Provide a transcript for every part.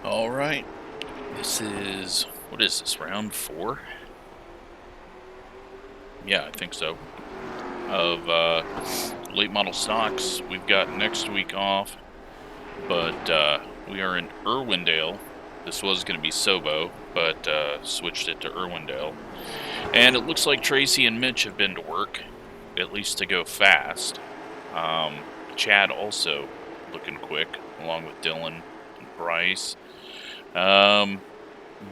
Alright, this is, what is this, round 4? Yeah, I think so. Of late model stocks. We've got next week off, but we are in Irwindale. This was going to be Sobo, but switched it to Irwindale. And it looks like Tracy and Mitch have been to work, at least to go fast. Chad also looking quick, along with Dylan and Bryce.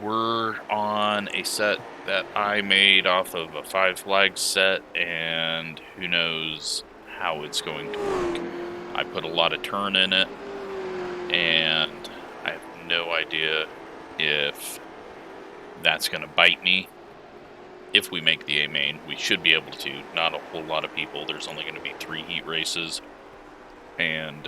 We're on a set that I made off of a 5 flag set, and who knows how it's going to work. I put a lot of turn in it, and I have no idea if that's going to bite me. If we make the A main, we should be able to. Not a whole lot of people. There's only going to be 3 heat races, and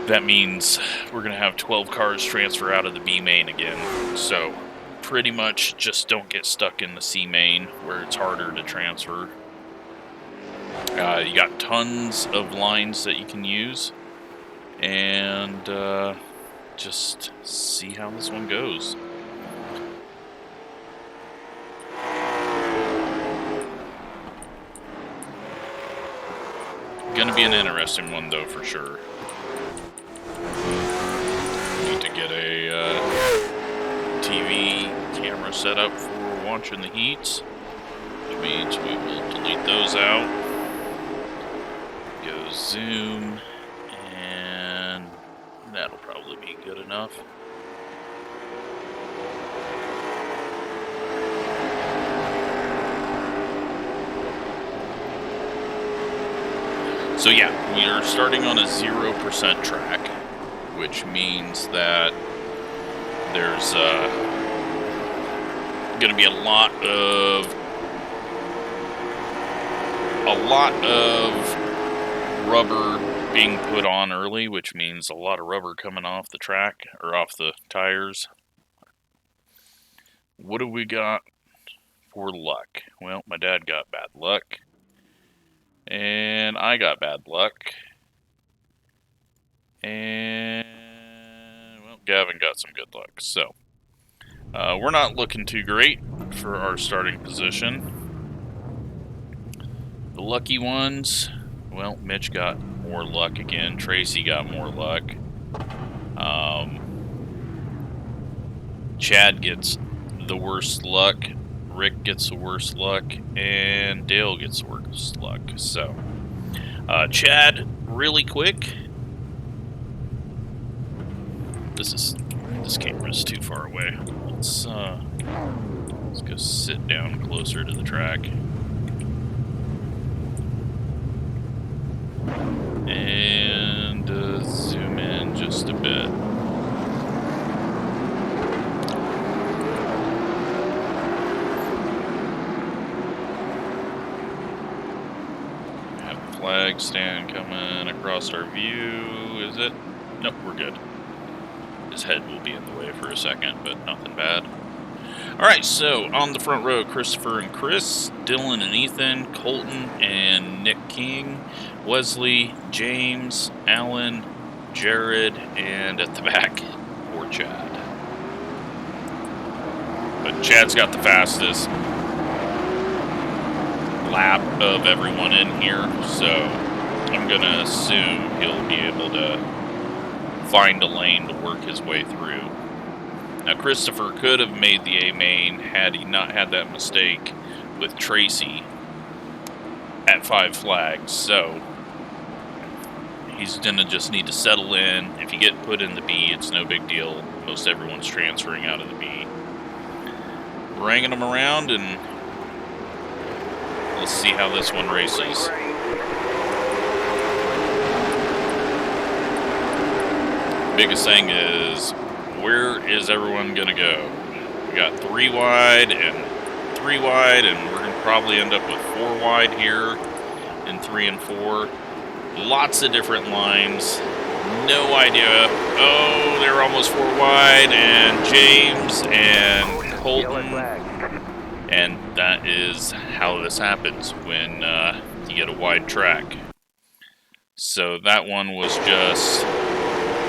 that means we're going to have 12 cars transfer out of the B main again. So pretty much just don't get stuck in the C main where it's harder to transfer. You got tons of lines that you can use, and just see how this one goes. Gonna be an interesting one though, for sure. Need to get a TV camera set up for watching the heats, which means we will delete those out. Go zoom, and that'll probably be good enough. So yeah, we are starting on a 0% track, which means that there's going to be a lot of rubber being put on early, which means a lot of rubber coming off the track, or off the tires. What do we got for luck? Well, my dad got bad luck. And I got bad luck. And, well, Gavin got some good luck. So, we're not looking too great for our starting position. The lucky ones, well, Mitch got more luck again. Tracy got more luck. Chad gets the worst luck. Rick gets the worst luck, and Dale gets the worst luck. So, Chad, really quick. This camera's too far away. Let's go sit down closer to the track, and zoom in just a bit. Flag stand coming across our view, is it? Nope, we're good. His head will be in the way for a second, but nothing bad. Alright, so on the front row, Christopher and Chris, Dylan and Ethan, Colton and Nick King, Wesley, James, Alan, Jared, and at the back, poor Chad. But Chad's got the fastest lap of everyone in here, so I'm gonna assume he'll be able to find a lane to work his way through. Now, Christopher could have made the A main had he not had that mistake with Tracy at 5 flags, so he's gonna just need to settle in. If you get put in the B, it's no big deal. Most everyone's transferring out of the B. Bringing them around, and let's see how this one races. Biggest thing is, where is everyone going to go? We got 3 wide and 3 wide, and we're going to probably end up with 4 wide here, and 3 and 4. Lots of different lines. No idea. Oh, they're almost 4 wide, and James and Colton. And that is how this happens when you get a wide track. So that one was just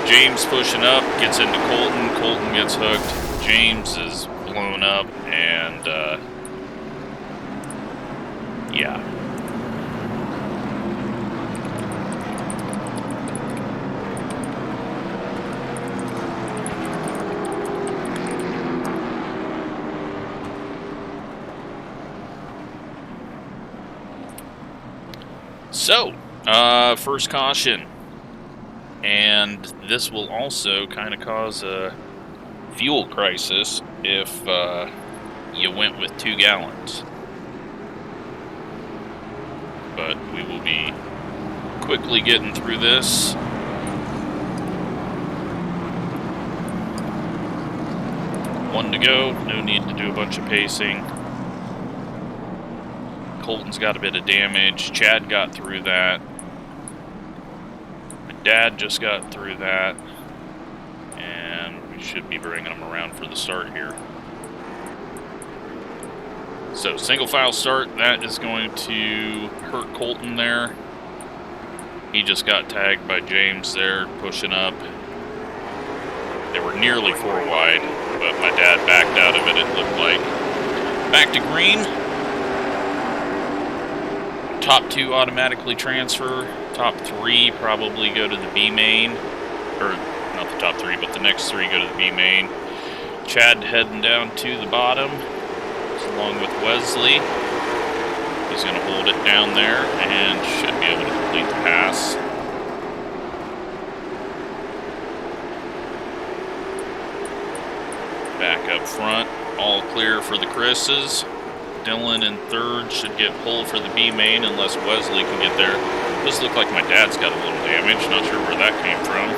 James pushing up, gets into Colton. Colton gets hooked. James is blown up, and yeah. So, first caution, and this will also kind of cause a fuel crisis if you went with 2 gallons. But we will be quickly getting through this. One to go, no need to do a bunch of pacing. Colton's got a bit of damage. Chad got through that. My dad just got through that. And we should be bringing them around for the start here. So, single file start. That is going to hurt Colton there. He just got tagged by James there, pushing up. They were nearly 4 wide, but my dad backed out of it, it looked like. Back to green. Top 2 automatically transfer. Top 3 probably go to the B main. Or, not the top 3, but the next 3 go to the B main. Chad heading down to the bottom, along with Wesley. He's going to hold it down there and should be able to complete the pass. Back up front, all clear for the Chris's. Dylan in third should get pulled for the B main unless Wesley can get there. Does look like my dad's got a little damage. Not sure where that came from.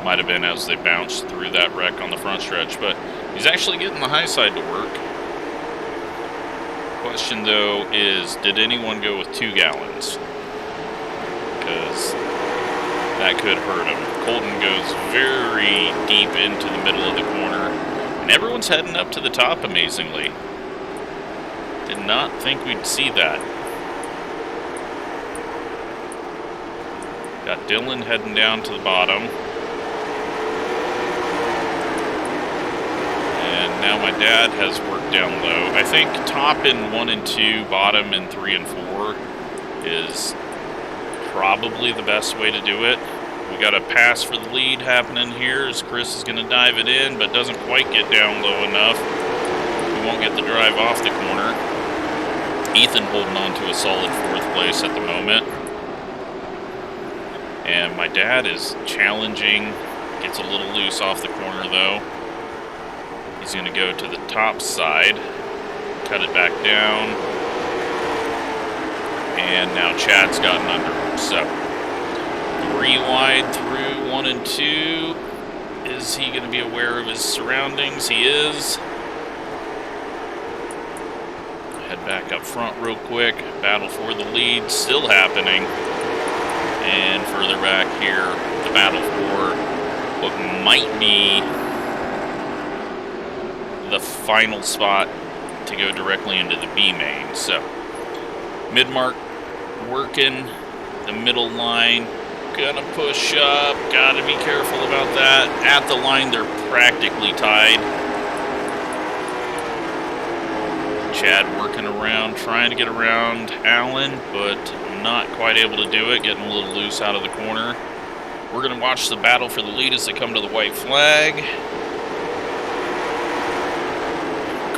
Might have been as they bounced through that wreck on the front stretch, but he's actually getting the high side to work. Question though is, did anyone go with 2 gallons? Because that could hurt him. Colton goes very deep into the middle of the corner. And everyone's heading up to the top, amazingly. Did not think we'd see that. Got Dylan heading down to the bottom. And now my dad has worked down low. I think top in 1 and 2, bottom in 3 and 4 is probably the best way to do it. We got a pass for the lead happening here as Chris is going to dive it in, but doesn't quite get down low enough. We won't get the drive off the corner. Ethan holding on to a solid 4th place at the moment. And my dad is challenging, gets a little loose off the corner though. He's going to go to the top side, cut it back down. And now Chad's gotten under him, so 3 wide through 1 and 2. Is he going to be aware of his surroundings? He is. Head back up front real quick. Battle for the lead still happening. And further back here, the battle for what might be the final spot to go directly into the B main. So, mid-mark working, the middle line. Gonna push up, gotta be careful about that. At the line, they're practically tied. Chad working around, trying to get around Allen, but not quite able to do it, getting a little loose out of the corner. We're gonna watch the battle for the lead as they come to the white flag.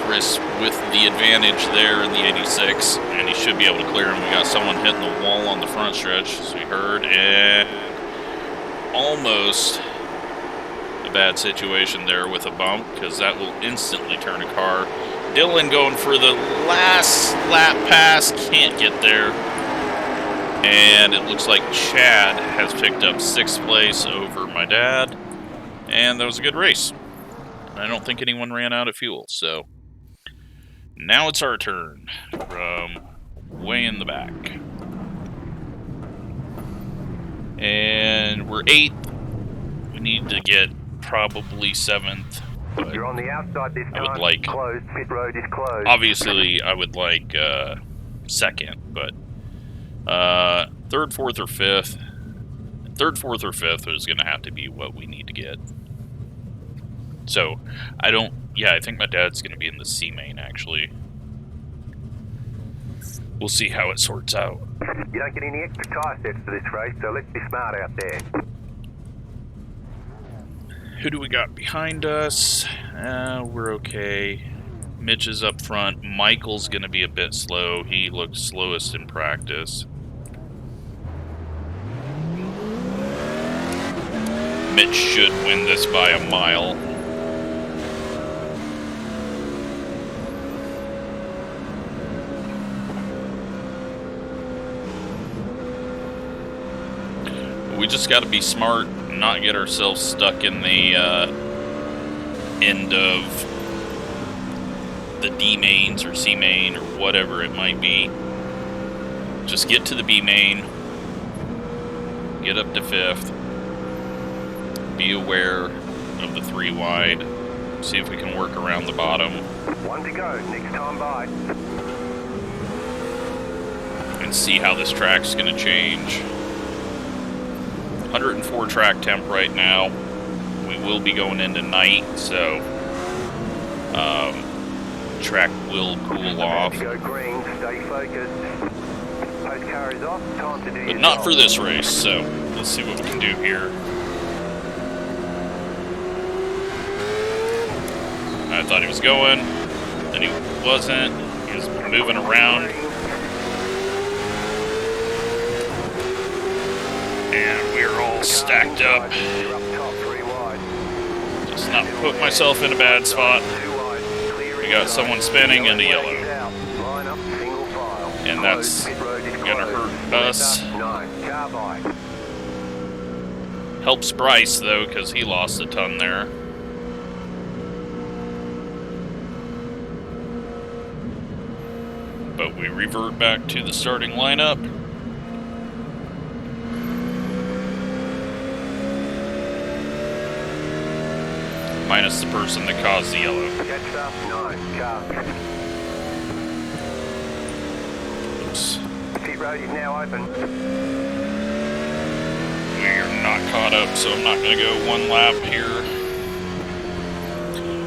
Chris with the advantage there in the 86, and he should be able to clear him. We got someone hitting the wall on the front stretch, as we heard, and almost a bad situation there with a bump, because that will instantly turn a car. Dylan going for the last lap pass, can't get there, and it looks like Chad has picked up 6th place over my dad, and that was a good race. I don't think anyone ran out of fuel, so now it's our turn from way in the back. And we're 8th. We need to get probably 7th. But you're on the outside this time. I would like, closed. Pit road is closed. Obviously, I would like 2nd, but 3rd, 4th, or 5th. Third, fourth, or fifth is going to have to be what we need to get. So, I don't... Yeah, I think my dad's going to be in the C main, actually. We'll see how it sorts out. You don't get any extra tyre sets for this race, so let's be smart out there. Who do we got behind us? We're okay. Mitch is up front. Michael's going to be a bit slow. He looks slowest in practice. Mitch should win this by a mile. We just got to be smart and not get ourselves stuck in the end of the D mains or C main or whatever it might be. Just get to the B main, get up to fifth, be aware of the 3 wide, see if we can work around the bottom. 1 to go, next time by. And see how this track's going to change. 104 track temp right now. We will be going into night, so track will cool off. Go green, stay focused. Post car is off, time to do But not for this race, so let's see what we can do here. I thought he was going, then he wasn't. He was moving around. And we're all stacked up. Just not put myself in a bad spot. We got someone spinning and a yellow. And that's gonna hurt us. Helps Bryce though, because he lost a ton there. But we revert back to the starting lineup. Minus the person that caused the yellow. Oops. Pit road is now open. We're not caught up, so I'm not going to go 1 lap here.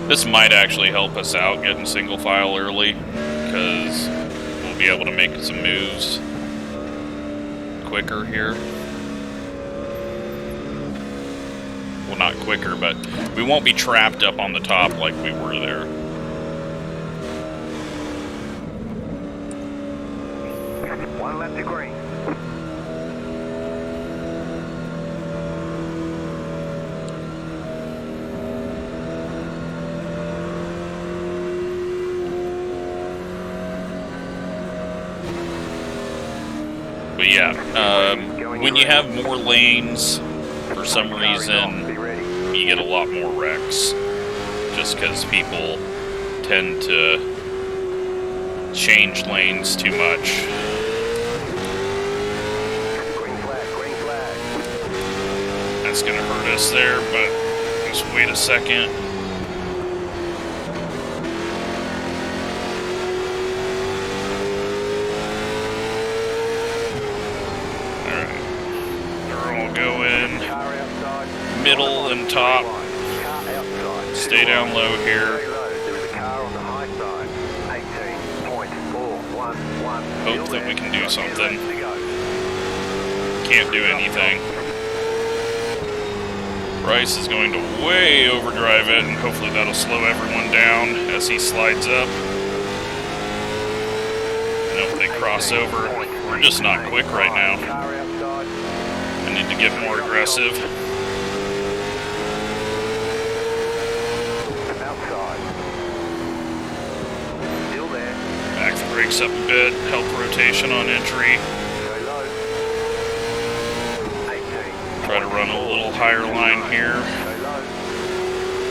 This might actually help us out getting single file early, because we'll be able to make some moves quicker here. Well, not quicker, but we won't be trapped up on the top like we were there. One lap to green. But yeah, when you have more lanes, for some reason, you get a lot more wrecks. Just because people tend to change lanes too much. Green flag, green flag. That's going to hurt us there, but just wait a second. Middle and top. Stay down low here. Hope that we can do something. Can't do anything. Bryce is going to way overdrive it, and hopefully that'll slow everyone down as he slides up. Nope, they cross over. We're just not quick right now. I need to get more aggressive. Back the brakes up a bit, help rotation on entry. Try to run a little higher line here,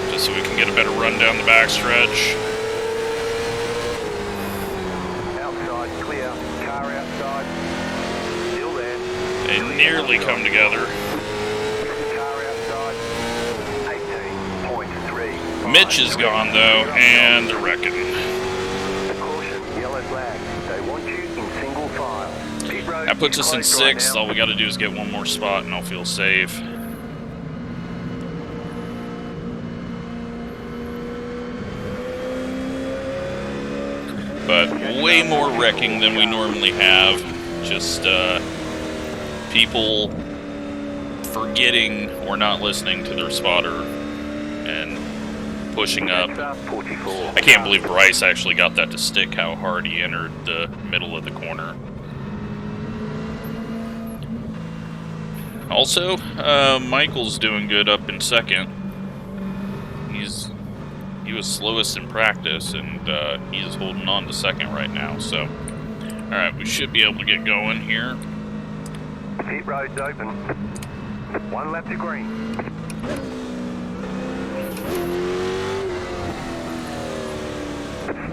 just so we can get a better run down the backstretch. Outside, clear. Car outside. Still there. They nearly come together. Car outside. 18.3. Mitch is gone though, and they're wrecking. Caution, yellow flag. They want you in single file. Pit road. That Puts us in 6th. All we got to do is get one more spot, and I'll feel safe. But way more wrecking than we normally have. Just people forgetting or not listening to their spotter and pushing up. I can't believe Bryce actually got that to stick, how hard he entered the middle of the corner. Also, Michael's doing good up in 2nd. He was slowest in practice, and he's holding on to 2nd right now. So, all right, we should be able to get going here. Pit road's open. 1 lap to green.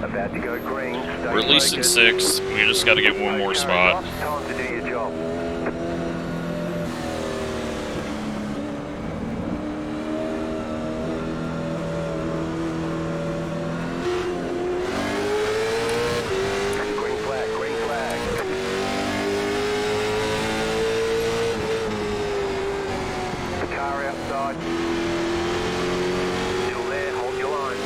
About to go green. We're at least in 6th. We just got to get one more spot. Time to do your job. Green flag, green flag. Car outside. Still there, hold your line.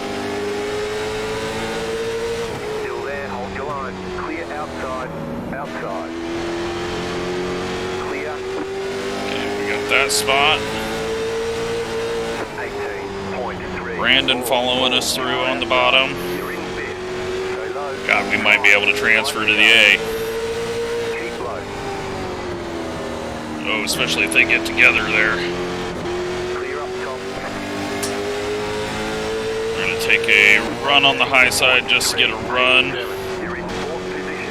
Still there, hold your line. Clear outside, outside. Clear. Okay, we got that spot. 18.3. Brandon following us through on the bottom. You're in fifth. So low. God, we might be able to transfer to the A. Keep low. Oh, especially if they get together there. Clear up top. We're going to take a run on the high side just to get a run. You're in 4th position.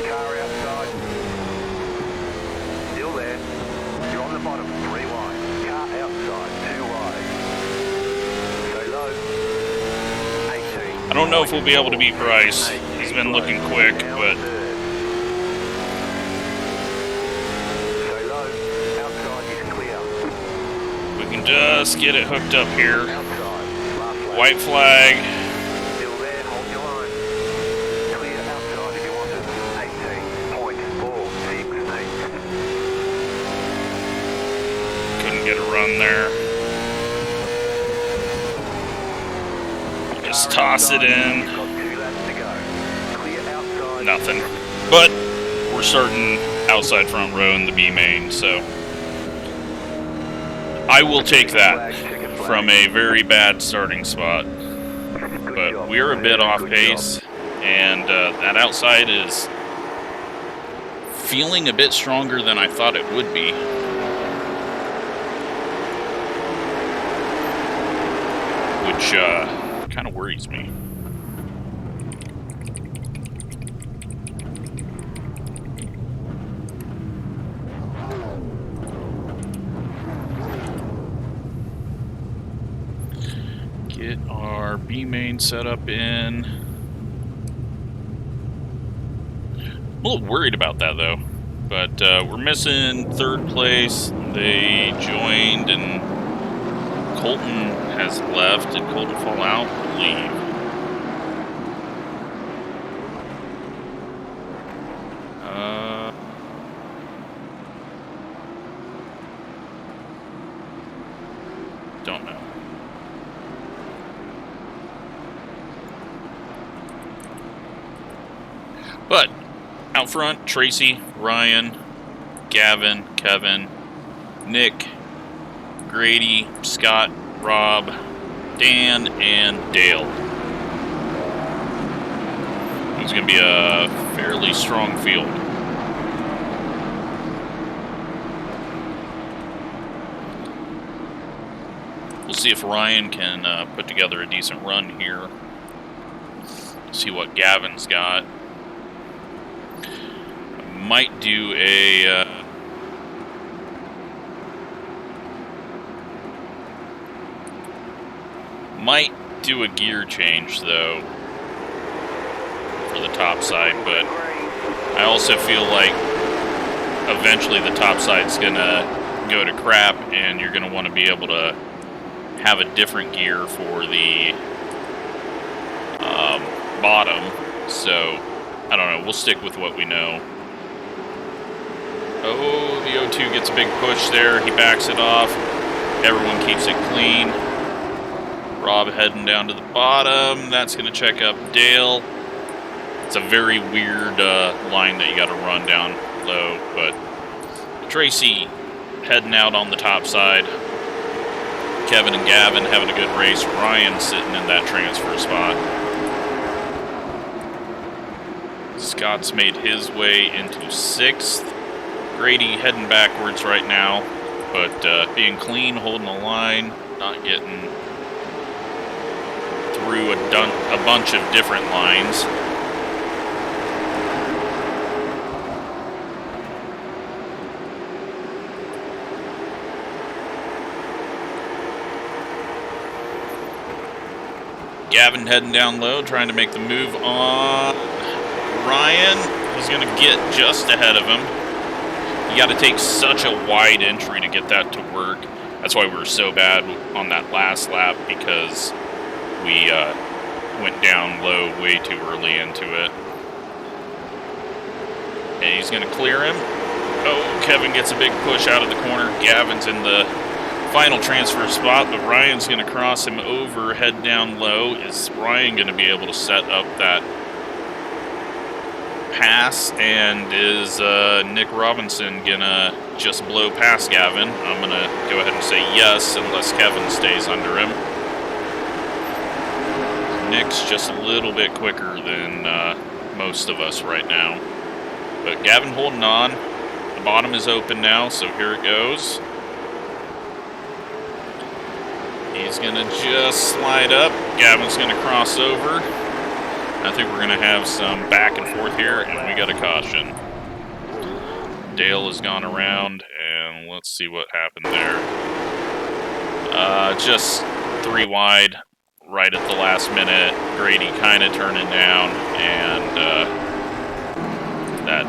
Car outside. Still there. You're on the bottom, 3 wide. Car outside, 2 wide. So low. 18. I don't know if we'll be able to beat Bryce. He's been looking quick, but So low. Outside is clear. we can just get it hooked up here. Outside. Last lap. White flag. Still there, hold your line. Clear outside if you want it. 18.468. Couldn't get a run there. Just toss it in. You've got 2 laps to go. Clear outside. Nothing. But we're starting outside front row in the B main, so I will take that from a very bad starting spot. But we're a bit off pace, and that outside is feeling a bit stronger than I thought it would be. Which kind of worries me. Get our B main setup in. I'm a little worried about that though, but we're missing 3rd place. They joined and Colton has left. Did Colton fall out or leave? Don't know. But out front, Tracy, Ryan, Gavin, Kevin, Nick, Grady, Scott, Rob, Dan, and Dale. It's going to be a fairly strong field. We'll see if Ryan can put together a decent run here. See what Gavin's got. Might do a gear change though for the top side, but I also feel like eventually the top side's gonna go to crap and you're gonna want to be able to have a different gear for the bottom. So I don't know. We'll stick with what we know. Oh, the O2 gets a big push there. He backs it off. Everyone keeps it clean. Rob heading down to the bottom. That's going to check up Dale. It's a very weird line that you got to run down low, but Tracy heading out on the top side. Kevin and Gavin having a good race. Ryan sitting in that transfer spot. Scott's made his way into 6th. Grady heading backwards right now, but being clean, holding the line, not getting through a bunch of different lines. Gavin heading down low, trying to make the move on Ryan. He's going to get just ahead of him. You got to take such a wide entry to get that to work. That's why we were so bad on that last lap, because we went down low way too early into it. And he's going to clear him. Oh, Kevin gets a big push out of the corner. Gavin's in the final transfer spot, but Ryan's going to cross him over, head down low. Is Ryan going to be able to set up that pass, and is Nick Robinson going to just blow past Gavin? I'm going to go ahead and say yes, unless Kevin stays under him. Nick's just a little bit quicker than most of us right now. But Gavin holding on. The bottom is open now, so here it goes. He's going to just slide up. Gavin's going to cross over. I think we're going to have some back and forth here, and we got a caution. Dale has gone around, and let's see what happened there. Just 3 wide right at the last minute. Grady kind of turning down, and that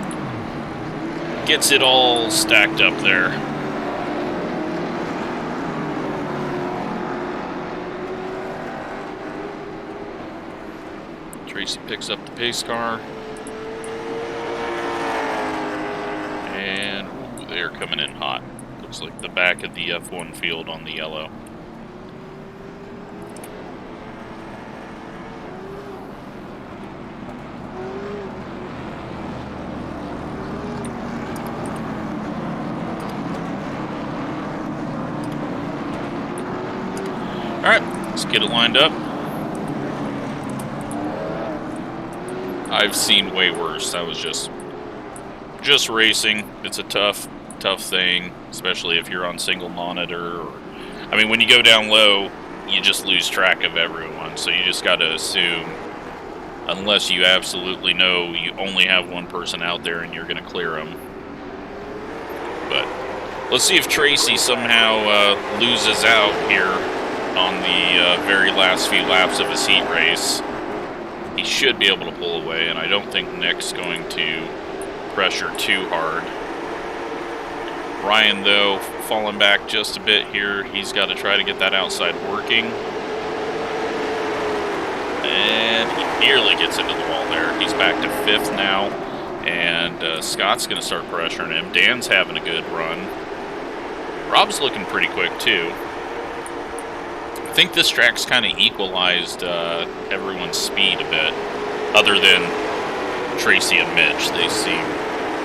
gets it all stacked up there. Tracy picks up the pace car. And ooh, they're coming in hot. Looks like the back of the F1 field on the yellow. Alright, let's get it lined up. I've seen way worse. That was just racing. It's a tough thing, especially if you're on single monitor. I mean, when you go down low, you just lose track of everyone. So you just got to assume, unless you absolutely know you only have one person out there and you're going to clear them. But let's see if Tracy somehow loses out here on the very last few laps of his heat race. He should be able to pull away, and I don't think Nick's going to pressure too hard. Ryan, though, falling back just a bit here. He's got to try to get that outside working. And he nearly gets into the wall there. He's back to 5th now, and Scott's going to start pressuring him. Dan's having a good run. Rob's looking pretty quick, too. I think this track's kind of equalized everyone's speed a bit, other than Tracy and Mitch. They seem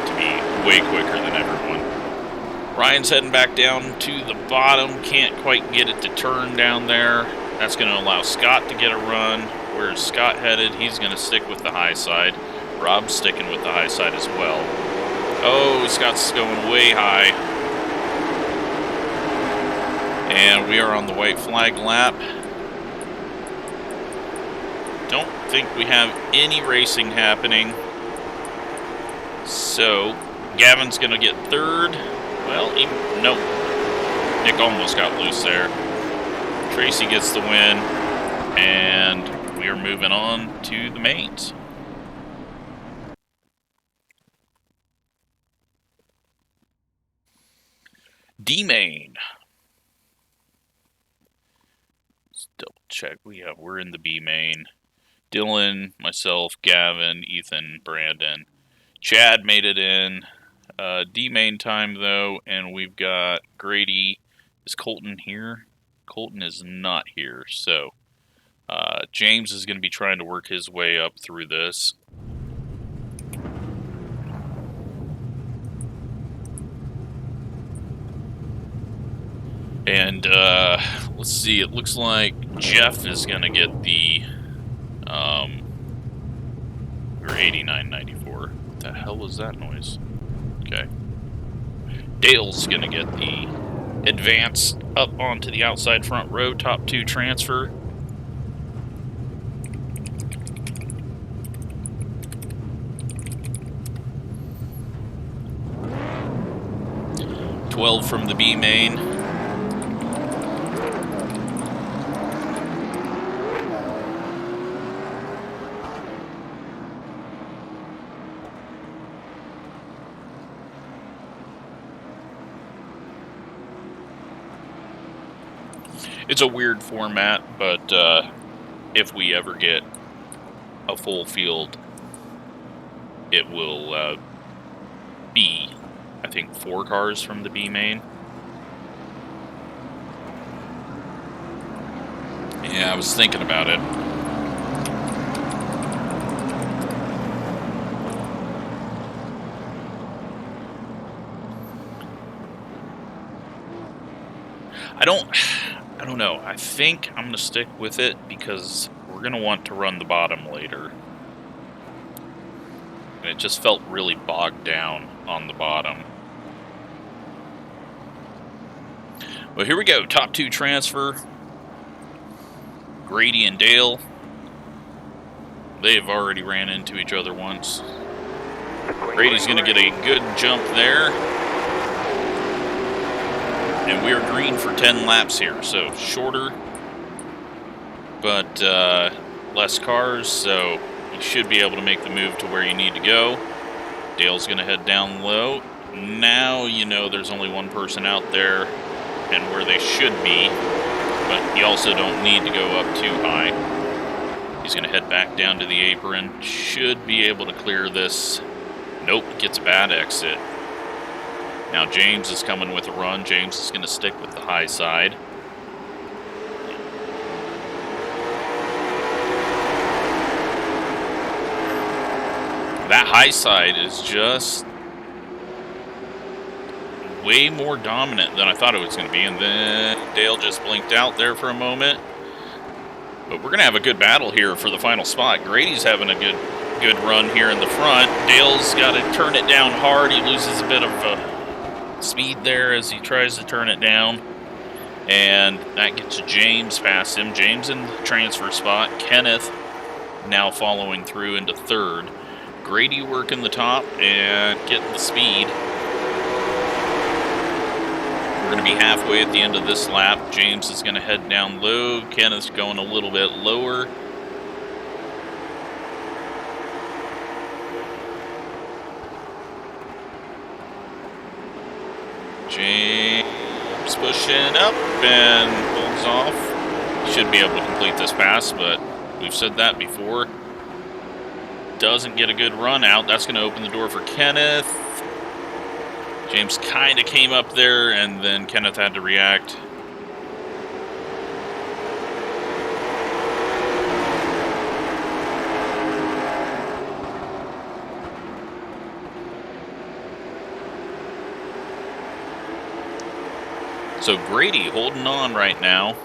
to be way quicker than everyone. Ryan's heading back down to the bottom. Can't quite get it to turn down there. That's going to allow Scott to get a run. Where's Scott headed? He's going to stick with the high side. Rob's sticking with the high side as well. Oh, Scott's going way high. And we are on the white flag lap. Don't think we have any racing happening. So, Gavin's going to get 3rd. Well, nope. Nick almost got loose there. Tracy gets the win. And we are moving on to the mains. D-main. Double check. We're in the B main. Dylan, myself, Gavin, Ethan, Brandon. Chad made it in. D-main time, though, and we've got Grady. Is Colton here? Colton is not here, so James is going to be trying to work his way up through this. And let's see, it looks like Jeff is going to get the or 8994. What the hell was that noise? Okay. Dale's going to get the advance up onto the outside front row, top 2 transfer. $12 from the B main. It's a weird format, but if we ever get a full field, it will be, I think, 4 cars from the B main. Yeah, I was thinking about it. I don't know. I think I'm going to stick with it because we're going to want to run the bottom later. And it just felt really bogged down on the bottom. Well, here we go. Top 2 transfer. Grady and Dale. They've already ran into each other once. Grady's going to get a good jump there. And we are green for 10 laps here, so shorter, but less cars, so you should be able to make the move to where you need to go. Dale's going to head down low. Now you know there's only one person out there and where they should be, but you also don't need to go up too high. He's going to head back down to the apron. Should be able to clear this. Nope, gets a bad exit. Now James is coming with a run. James is going to stick with the high side. That high side is just way more dominant than I thought it was going to be. And then Dale just blinked out there for a moment. But we're going to have a good battle here for the final spot. Grady's having a good run here in the front. Dale's got to turn it down hard. He loses a bit of speed there as he tries to turn it down, and that gets James past him. James in the transfer spot. Kenneth now following through into 3rd. Grady working the top and getting the speed. We're going to be halfway at the end of this lap. James is going to head down low. Kenneth's going a little bit lower. James pushing up and pulls off. Should be able to complete this pass, but we've said that before. Doesn't get a good run out. That's going to open the door for Kenneth. James kind of came up there, and then Kenneth had to react. So Grady holding on right now.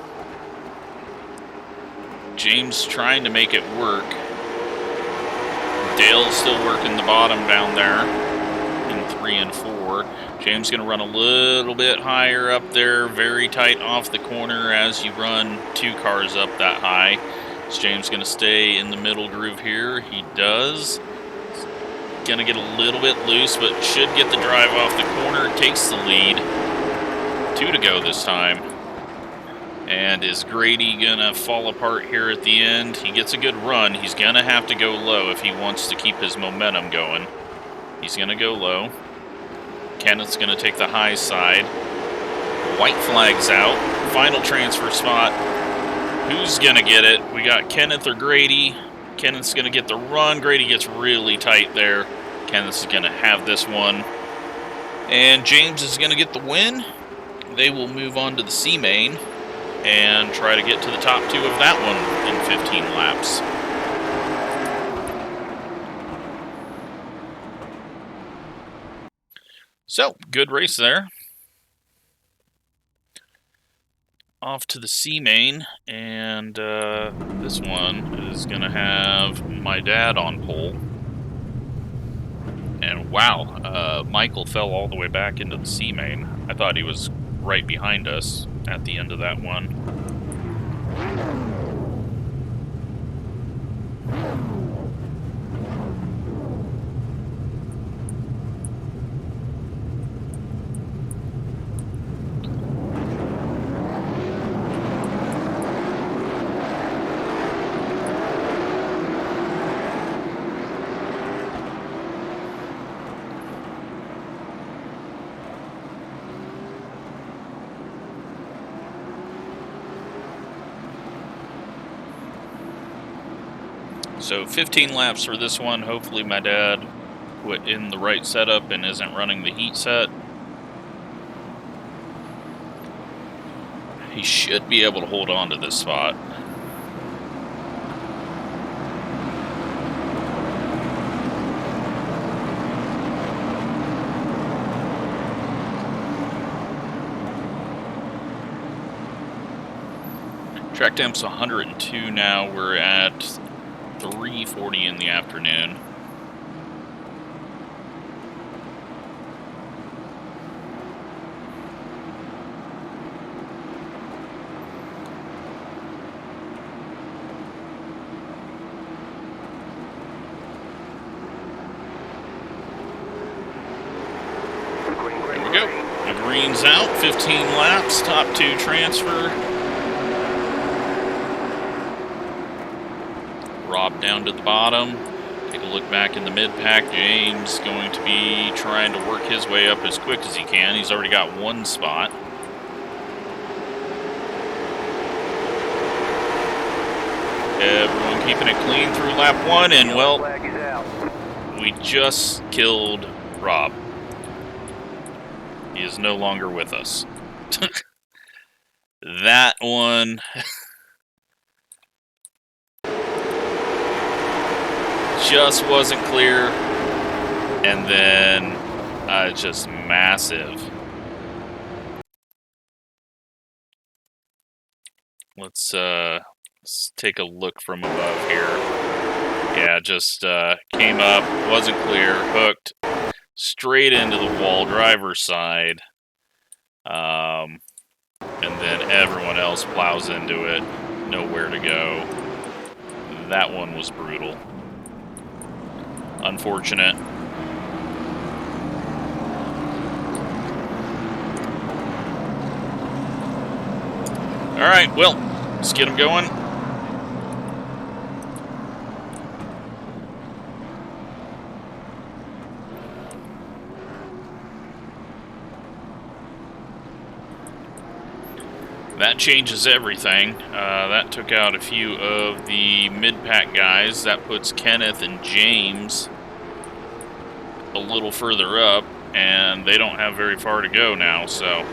James trying to make it work. Dale's still working the bottom down there in 3 and 4. James going to run a little bit higher up there, very tight off the corner as you run 2 cars up that high. Is James going to stay in the middle groove here? He does. Going to get a little bit loose, but should get the drive off the corner. Takes the lead. 2 to go this time. And is Grady gonna fall apart here at the end? He gets a good run. He's gonna have to go low if he wants to keep his momentum going. He's gonna go low. Kenneth's gonna take the high side. White flag's out. Final transfer spot. Who's gonna get it? We got Kenneth or Grady. Kenneth's going to get the run. Grady gets really tight there. Kenneth's going to have this one. And James is going to get the win. They will move on to the C main and try to get to the top 2 of that one in 15 laps. So, good race there. Off to the C main, and this one is going to have my dad on pole. And wow, Michael fell all the way back into the C main. I thought he was right behind us at the end of that one. So 15 laps for this one. Hopefully my dad put in the right setup and isn't running the heat set. He should be able to hold on to this spot. Track temp's 102 now. We're at 3:40 in the afternoon. There we go. The green's out. 15 laps. Top 2 transfer. Rob down to the bottom. Take a look back in the mid-pack. James going to be trying to work his way up as quick as he can. He's already got 1 spot. Everyone keeping it clean through lap 1, and well, we just killed Rob. He is no longer with us. That one... just wasn't clear, and then just massive. Let's take a look from above here. Yeah, just came up, wasn't clear, hooked straight into the wall, driver's side, and then everyone else plows into it, nowhere to go. That one was brutal. Unfortunate. All right, well, let's get them going. That changes everything. That took out a few of the mid-pack guys. That puts Kenneth and James a little further up, and they don't have very far to go now, so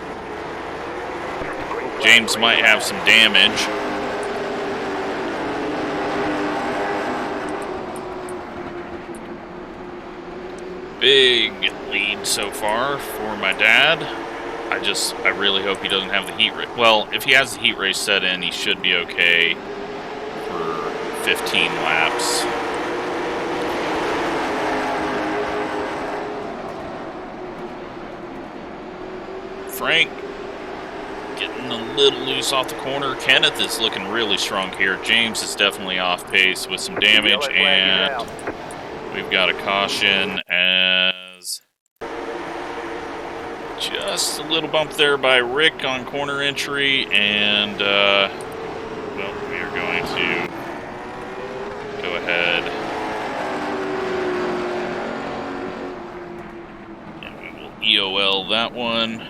James might have some damage. Big lead so far for my dad. I really hope he doesn't have the heat race. Well, if he has the heat race set in, he should be okay for 15 laps. Frank getting a little loose off the corner. Kenneth is looking really strong here. James is definitely off pace with some damage, and we've got a caution as just a little bump there by Rick on corner entry, and well, we are going to go ahead and we will EOL that one.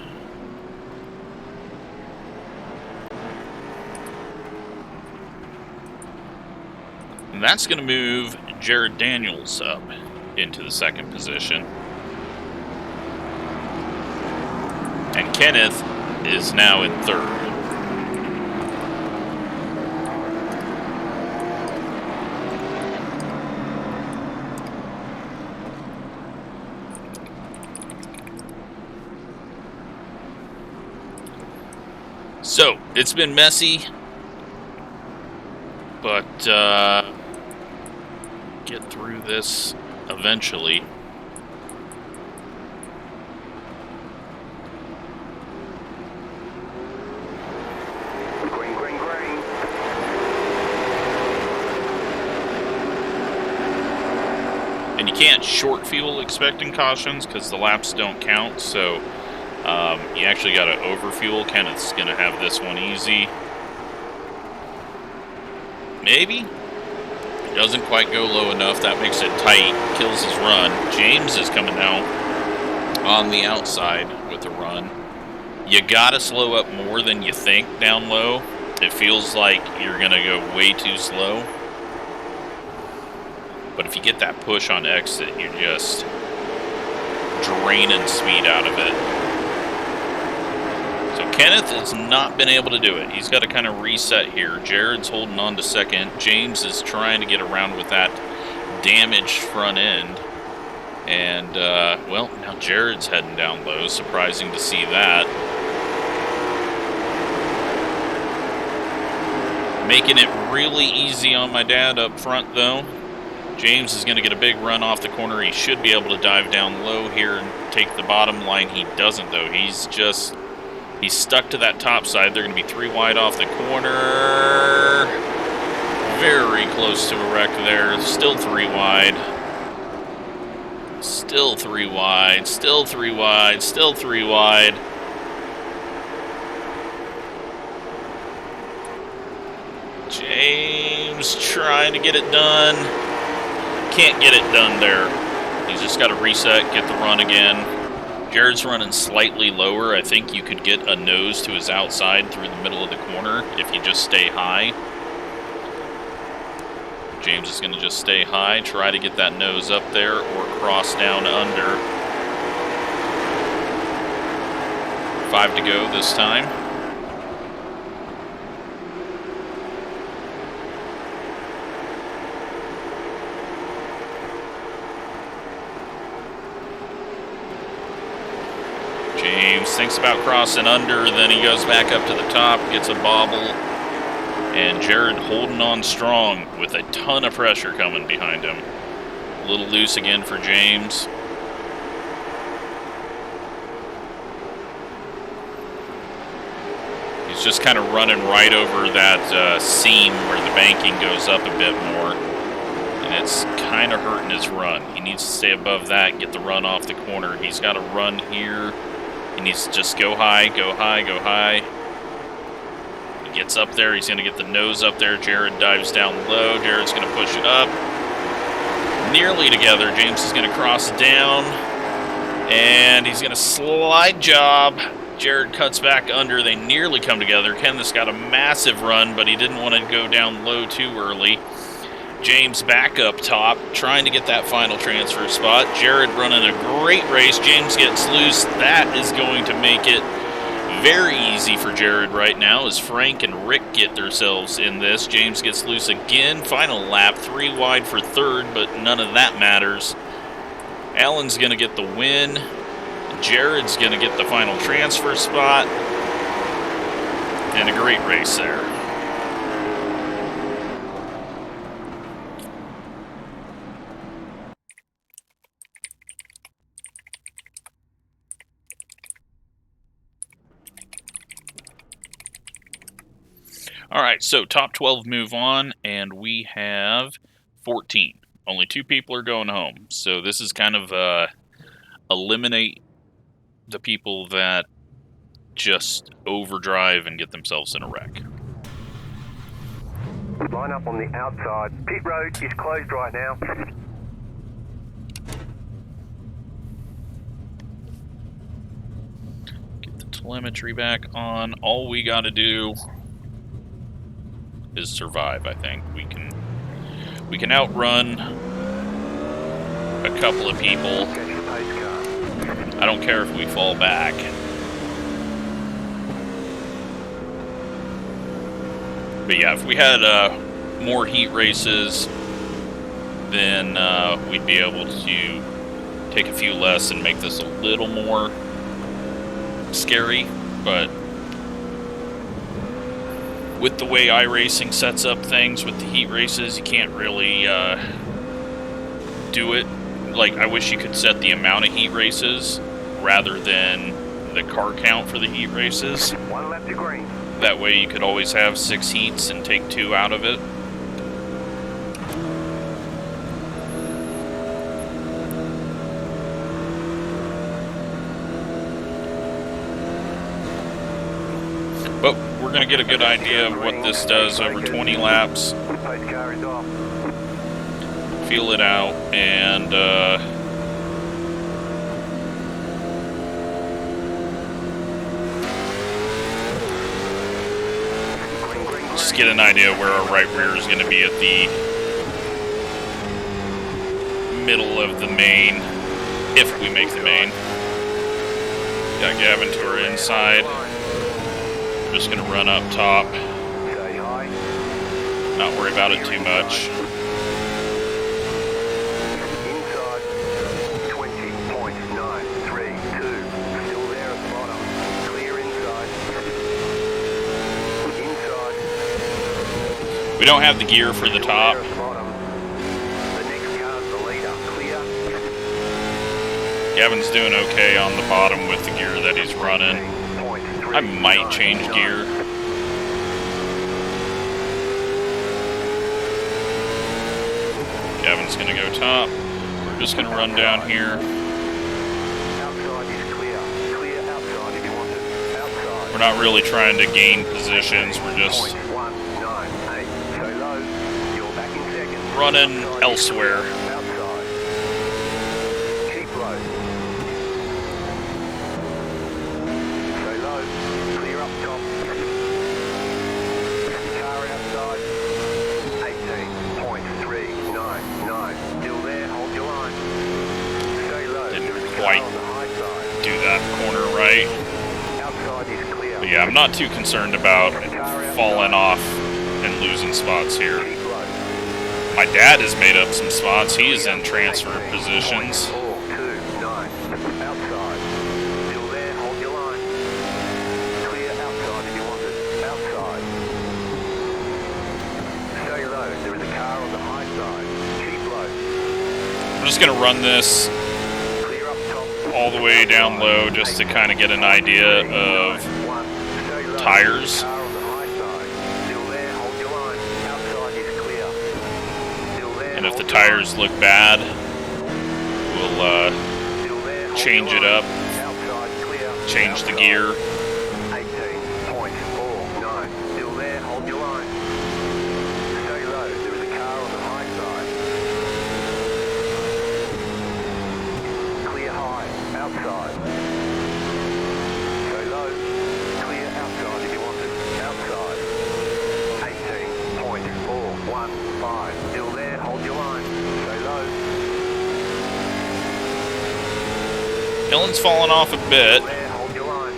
And that's going to move Jared Daniels up into the second position. And Kenneth is now in third. So, it's been messy, but get through this eventually. Green, green, green. And you can't short fuel expecting cautions because the laps don't count, so you actually got to overfuel. Kenneth's going to have this one easy. Maybe. Doesn't quite go low enough. That makes it tight. Kills his run. James is coming out on the outside with a run. You got to slow up more than you think down low. It feels like you're going to go way too slow. But if you get that push on exit, you're just draining speed out of it. So Kenneth has not been able to do it. He's got to kind of reset here. Jared's holding on to second. James is trying to get around with that damaged front end. And, well, now Jared's heading down low. Surprising to see that. Making it really easy on my dad up front, though. James is going to get a big run off the corner. He should be able to dive down low here and take the bottom line. He doesn't, though. He's stuck to that top side. They're going to be 3 wide off the corner. Very close to a wreck there. Still 3 wide. Still 3 wide. Still 3 wide. Still 3 wide. James trying to get it done. Can't get it done there. He's just got to reset, get the run again. Jared's running slightly lower. I think you could get a nose to his outside through the middle of the corner if you just stay high. James is going to just stay high, try to get that nose up there or cross down under. 5 to go this time. James thinks about crossing under, then he goes back up to the top, gets a bobble, and Jared holding on strong with a ton of pressure coming behind him. A little loose again for James. He's just kind of running right over that seam where the banking goes up a bit more, and it's kind of hurting his run. He needs to stay above that, get the run off the corner. He's got to run here. He needs to just go high, go high, go high. He gets up there. He's going to get the nose up there. Jared dives down low. Jared's going to push it up. Nearly together. James is going to cross down. And he's going to slide job. Jared cuts back under. They nearly come together. Kenneth's got a massive run, but he didn't want to go down low too early. James back up top, trying to get that final transfer spot. Jared running a great race. James gets loose. That is going to make it very easy for Jared right now as Frank and Rick get themselves in this. James gets loose again. Final lap, 3 wide for third, but none of that matters. Allen's going to get the win. Jared's going to get the final transfer spot. And a great race there. All right, so top 12 move on, and we have 14. Only 2 people are going home. So this is kind of eliminate the people that just overdrive and get themselves in a wreck. Line up on the outside. Pit road is closed right now. Get the telemetry back on. All we got to do is survive, I think. We can outrun a couple of people. Catch the pace car. I don't care if we fall back. But yeah, if we had more heat races, then we'd be able to take a few less and make this a little more scary. But with the way iRacing sets up things with the heat races, you can't really do it. Like, I wish you could set the amount of heat races rather than the car count for the heat races. One left to green. That way you could always have 6 heats and take 2 out of it. But we're going to get a good idea of what this does over 20 laps. Pace car is off. Feel it out, and just get an idea where our right rear is going to be at the middle of the main, if we make the main. Got Gavin to our inside. We're just going to run up top. Stay high. Not worry about it too much. Inside. 20.932. Still there at the bottom. Clear inside. Inside. We don't have the gear for the top. Still there at the bottom. The next car's the leader. Clear. Gavin's doing okay on the bottom with the gear that he's running. I might change gear. Gavin's gonna go top. We're just gonna run down here. Outside is clear. Clear outside if you want it. Outside. We're not really trying to gain positions. We're just 198. Stay low. You're back in second. running Outside is elsewhere. clear. Outside. Keep low. Stay low. Clear up top. Car outside. 18.399. Still there. Hold your line. Stay low. Didn't There is a car quite on the high side. do that corner right. Outside is clear. But yeah, I'm not too concerned about falling off and losing spots here. Keep low. My dad has made up some spots. He is in transfer positions. 429. Outside. Still there. Hold your line. Clear outside if you want it. Outside. Stay low. There is a car on the high side. Keep low. I'm just gonna run this Clear up top. all the way down low just to kind of get an idea of tires. Car on the high side. Still there. Hold your line. Outside is clear. Still there. And if the hold your line. tires look bad, we'll Still there, hold change your it line. up, Outside clear. change the Outside. gear. 18.49. Still there, hold your line. Stay low, there is a car on the high side. Clear high, outside. Stay low, clear outside if you want it. Outside. 18.415. Still there, hold your line. Stay low. Dylan's fallen off a bit, There, hold your line.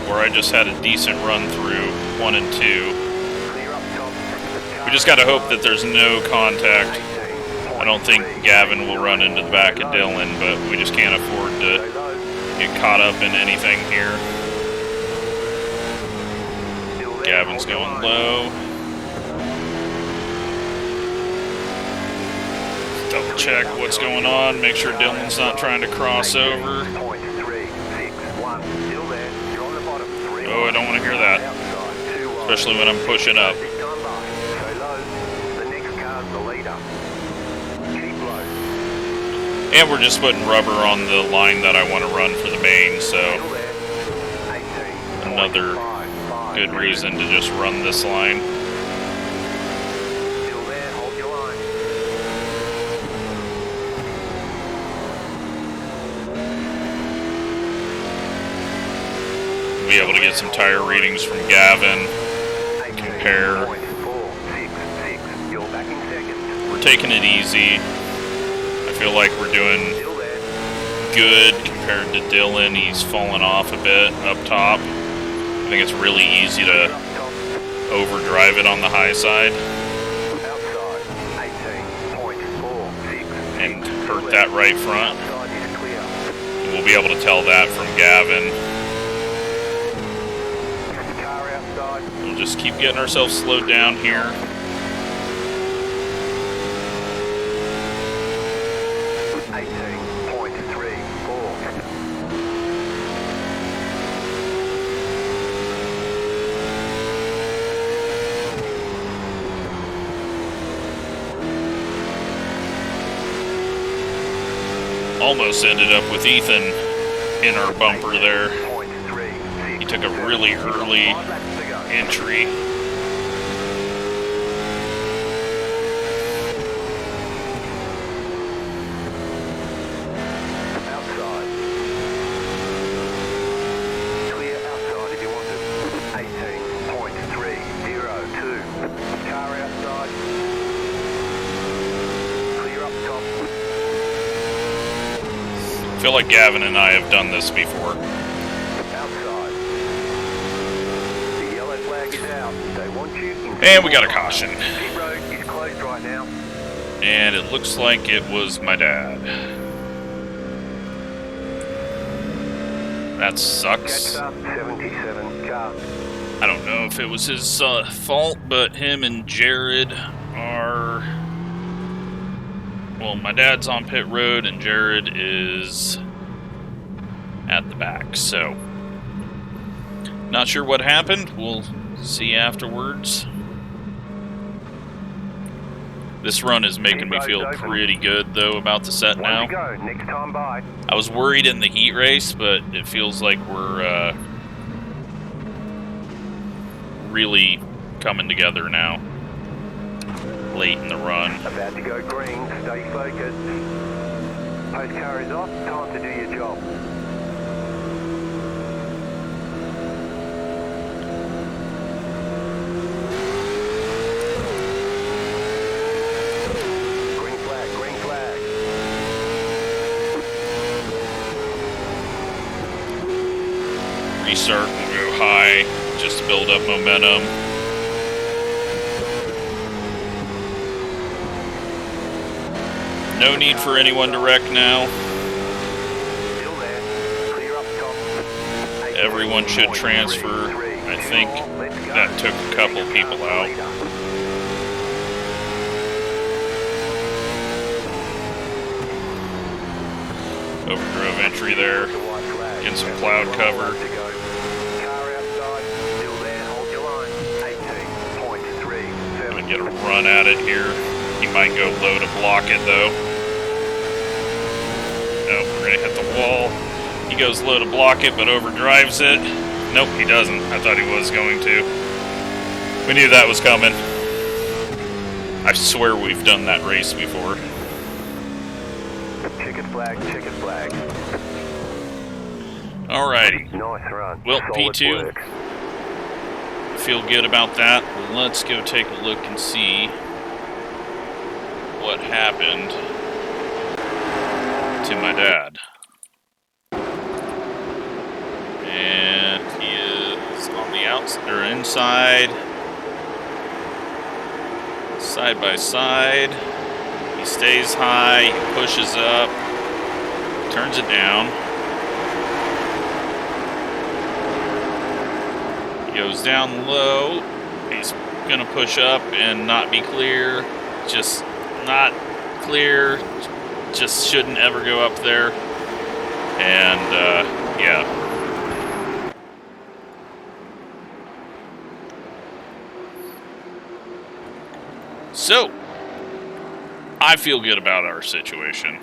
where I just had a decent run through 1 and 2. Clear up top. We just gotta hope that there's no contact. I don't think Gavin will run into the back of Dylan, but we just can't afford to get caught up in anything here. Gavin's going low. Double check what's going on, make sure Dylan's not trying to cross over. Oh, I don't want to hear that, especially when I'm pushing up. And we're just putting rubber on the line that I want to run for the main, so another good reason to just run this line. Be able to get some tire readings from Gavin, compare. We're taking it easy. I feel like we're doing Still there. good compared to Dylan. He's fallen off a bit up top. I think it's really easy to Up top. overdrive it on the high side Outside. 18.46. and hurt that right front. Outside is clear. We'll be able to tell that from Gavin. Car outside. We'll just keep getting ourselves slowed down here. 18.34. Almost ended up with Ethan in our bumper there. He took a really early entry. Outside. Clear outside if you want it. 18.302. Car outside. Clear up top. I feel like Gavin and I have done this before. Outside. The yellow flag is out. They want you in. And we got a caution. Pit road is closed right now. And it looks like it was my dad. That sucks. Catch up 77 car. I don't know if it was his fault, but him and Jared are... Well, my dad's on pit road and Jared is at the back, so... Not sure what happened. We'll see afterwards. This run is making me feel pretty good, though, about the set One to now. go. Next time by. I was worried in the heat race, but it feels like we're really coming together now. Late in the run. About to go green. Stay focused. Post car is off. Time to do your job. Green flag. Green flag. Restart and go high just to build up momentum. No need for anyone to wreck now. Still there. Clear up top. Everyone should transfer. I think that took a couple people out. Overdrove entry there. Getting some cloud cover. Car outside. Still there. Hold your line. 18.37. Gonna get a run at it here. He might go low to block it though. Nope, we're gonna hit the wall. He goes low to block it, but overdrives it. Nope, he doesn't. I thought he was going to. We knew that was coming. I swear we've done that race before. Checkered flag. Checkered flag. Alrighty. Nice run. Well, Solid P2. work. Feel good about that. Let's go take a look and see what happened to my dad. And he is on the outside or inside, side by side. He stays high, he pushes up, turns it down. He goes down low. He's gonna push up and not be clear. Just not clear. Just shouldn't ever go up there. And yeah. So, I feel good about our situation.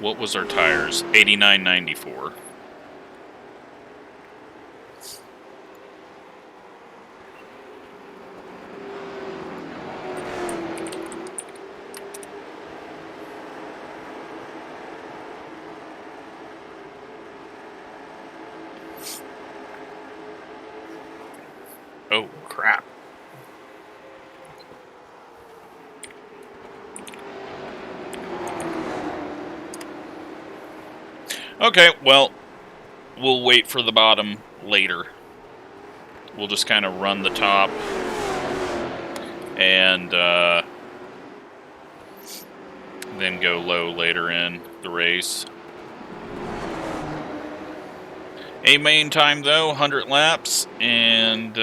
What was our tires? 89.94. crap. Okay, well, we'll wait for the bottom later. We'll just kind of run the top and then go low later in the race. A main time though, 100 laps, and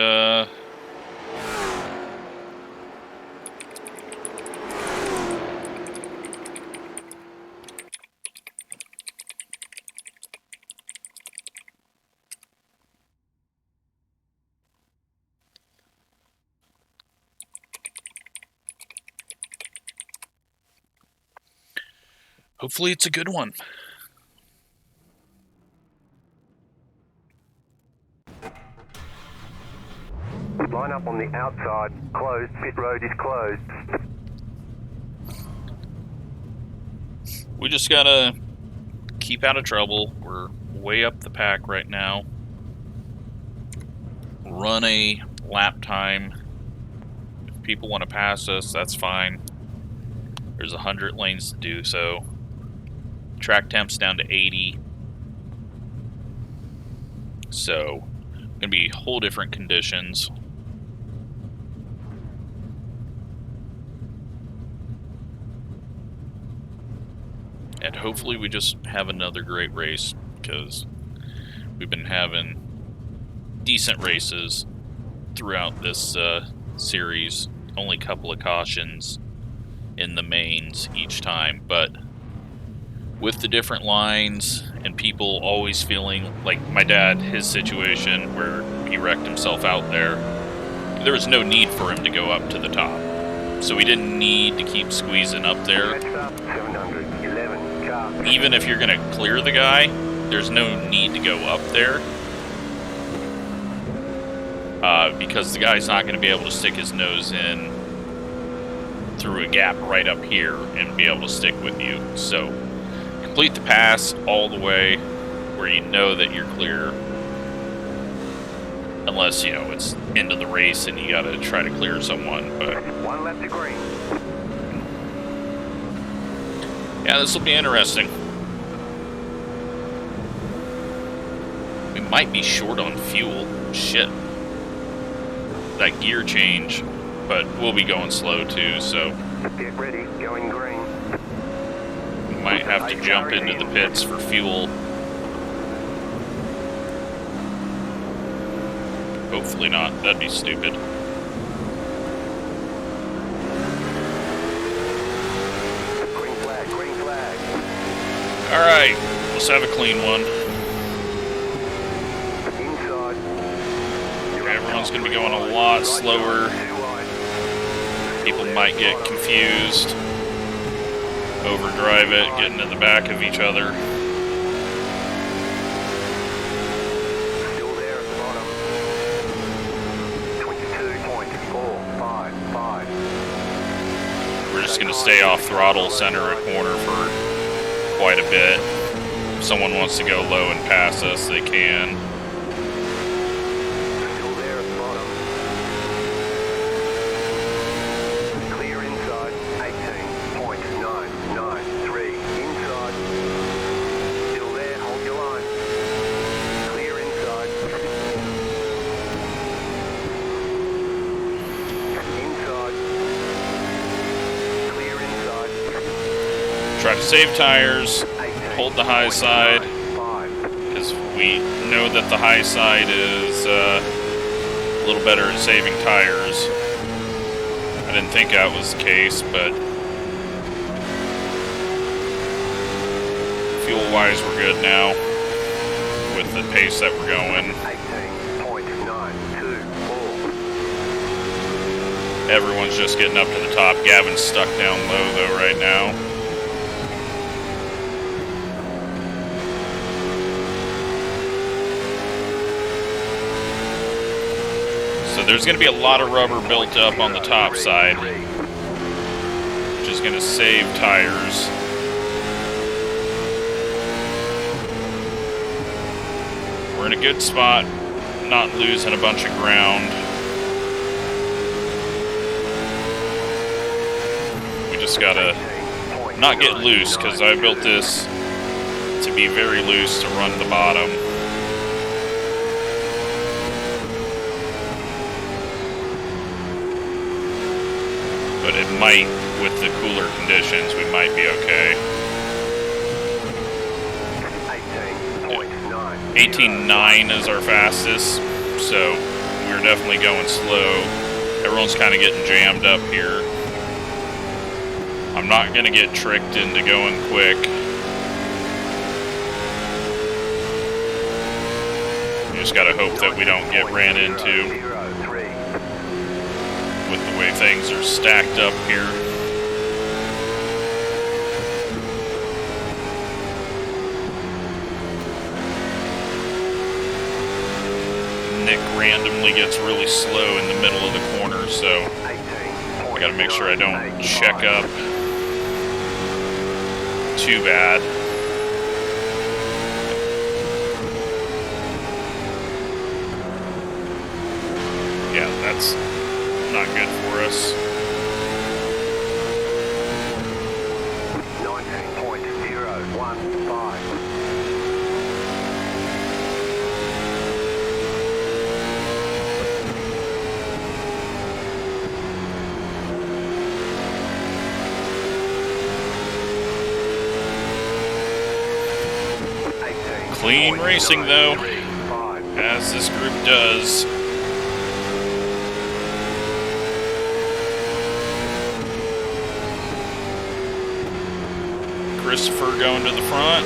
hopefully it's a good one. Line up on the outside. Closed. Pit road is closed. We just gotta keep out of trouble. We're way up the pack right now. Run a lap time. If people want to pass us, that's fine. There's 100 lanes to do so. Track temp's down to 80. So, gonna be whole different conditions. And hopefully we just have another great race, because we've been having decent races throughout this series. Only a couple of cautions in the mains each time, but with the different lines and people always feeling like my dad, his situation where he wrecked himself out there, there was no need for him to go up to the top. So we didn't need to keep squeezing up there. Even if you're going to clear the guy, there's no need to go up there. Because the guy's not going to be able to stick his nose in through a gap right up here and be able to stick with you. So complete the pass all the way where you know that you're clear. Unless, you know, it's into the race and you got to try to clear someone. But 1 lap to green. yeah, this will be interesting. We might be short on fuel. Shit. That gear change, but we'll be going slow too, so Get ready, going green. we might have to jump into the pits for fuel. Hopefully not. That'd be stupid. Green flag, green flag. Alright, let's have a clean one. Inside. Everyone's going to be going a lot slower. People might get confused, overdrive it, getting in the back of each other. Still there at the bottom. 22.455. We're just going to stay off throttle, center a corner for quite a bit. If someone wants to go low and pass us, they can. Still there at the bottom. Clear inside. 18.993. Inside. Still there. Hold your line. Clear inside. Inside. Clear inside. Try to save tires, hold the high side, 5. because we know that the high side is a little better at saving tires. I didn't think that was the case, but fuel-wise we're good now with the pace that we're going. 18.924. Everyone's just getting up to the top. Gavin's stuck down low though right now. So there's going to be a lot of rubber built up on the top side, which is going to save tires. We're in a good spot, not losing a bunch of ground. Just gotta not get loose, because I built this to be very loose to run the bottom. But it might, with the cooler conditions, we might be okay. 18.9 is our fastest, so we're definitely going slow. Everyone's kind of getting jammed up here. I'm not going to get tricked into going quick. You just got to hope that we don't get ran into with the way things are stacked up here. Nick randomly gets really slow in the middle of the corner, so I gotta make sure I don't check up too bad. Yeah, that's not good for us. 19.015. Clean racing, though, as this group does. Christopher going to the front.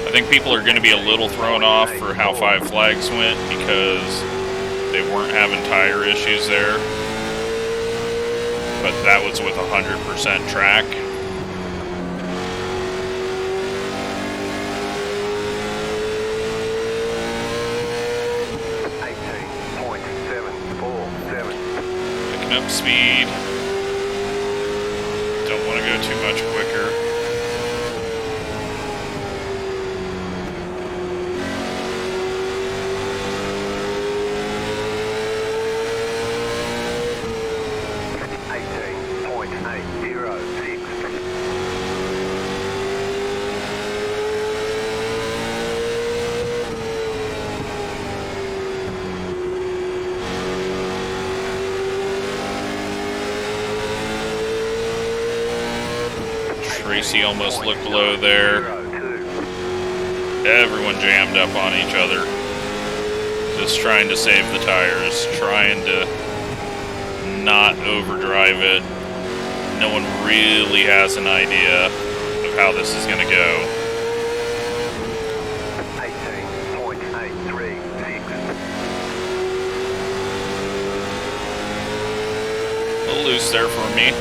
I think people are going to be a little thrown off for how 5 Flags went, because they weren't having tire issues there. But that was with 100% track. Up speed. Don't want to go too much quicker. Tracy almost looked low there. Everyone jammed up on each other. Just trying to save the tires, trying to not overdrive it. No one really has an idea of how this is going to go. 18.836. A little loose there for me.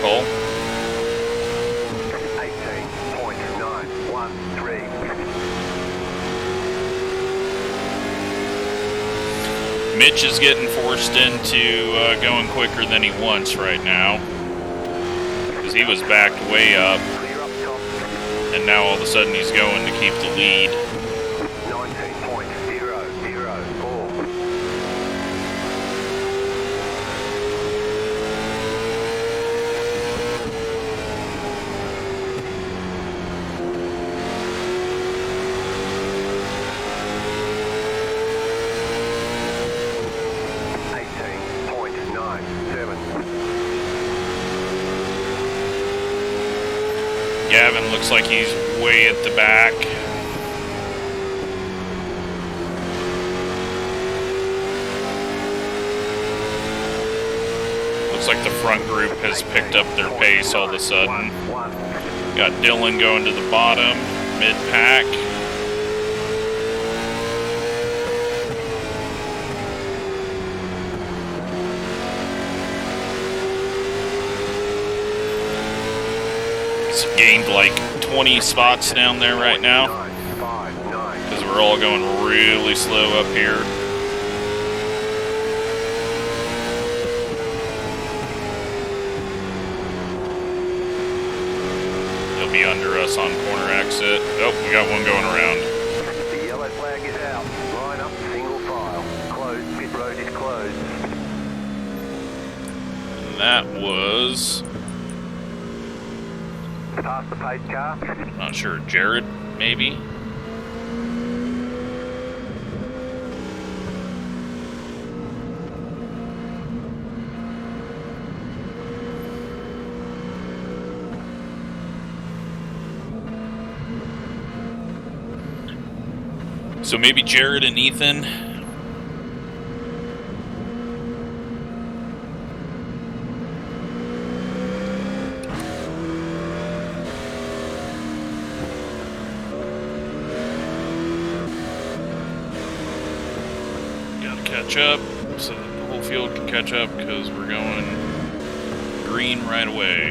Call. 18.913. Mitch is getting forced into going quicker than he wants right now, because he was backed way up, and now all of a sudden he's going to keep the lead. 19.004. Gavin looks like he's way at the back. Looks like the front group has picked up their pace all of a sudden. Got Dylan going to the bottom, mid-pack. Gained like 20 spots down there right now, because we're all going really slow up here. He'll be under us on corner exit. Oh, we got one going around. The yellow flag is out. Line up, single file. Closed, pit road is closed. And that was... Past the pace car. Not sure, Jared, maybe? So maybe Jared and Ethan. Gotta catch up so that the whole field can catch up because we're going green right away.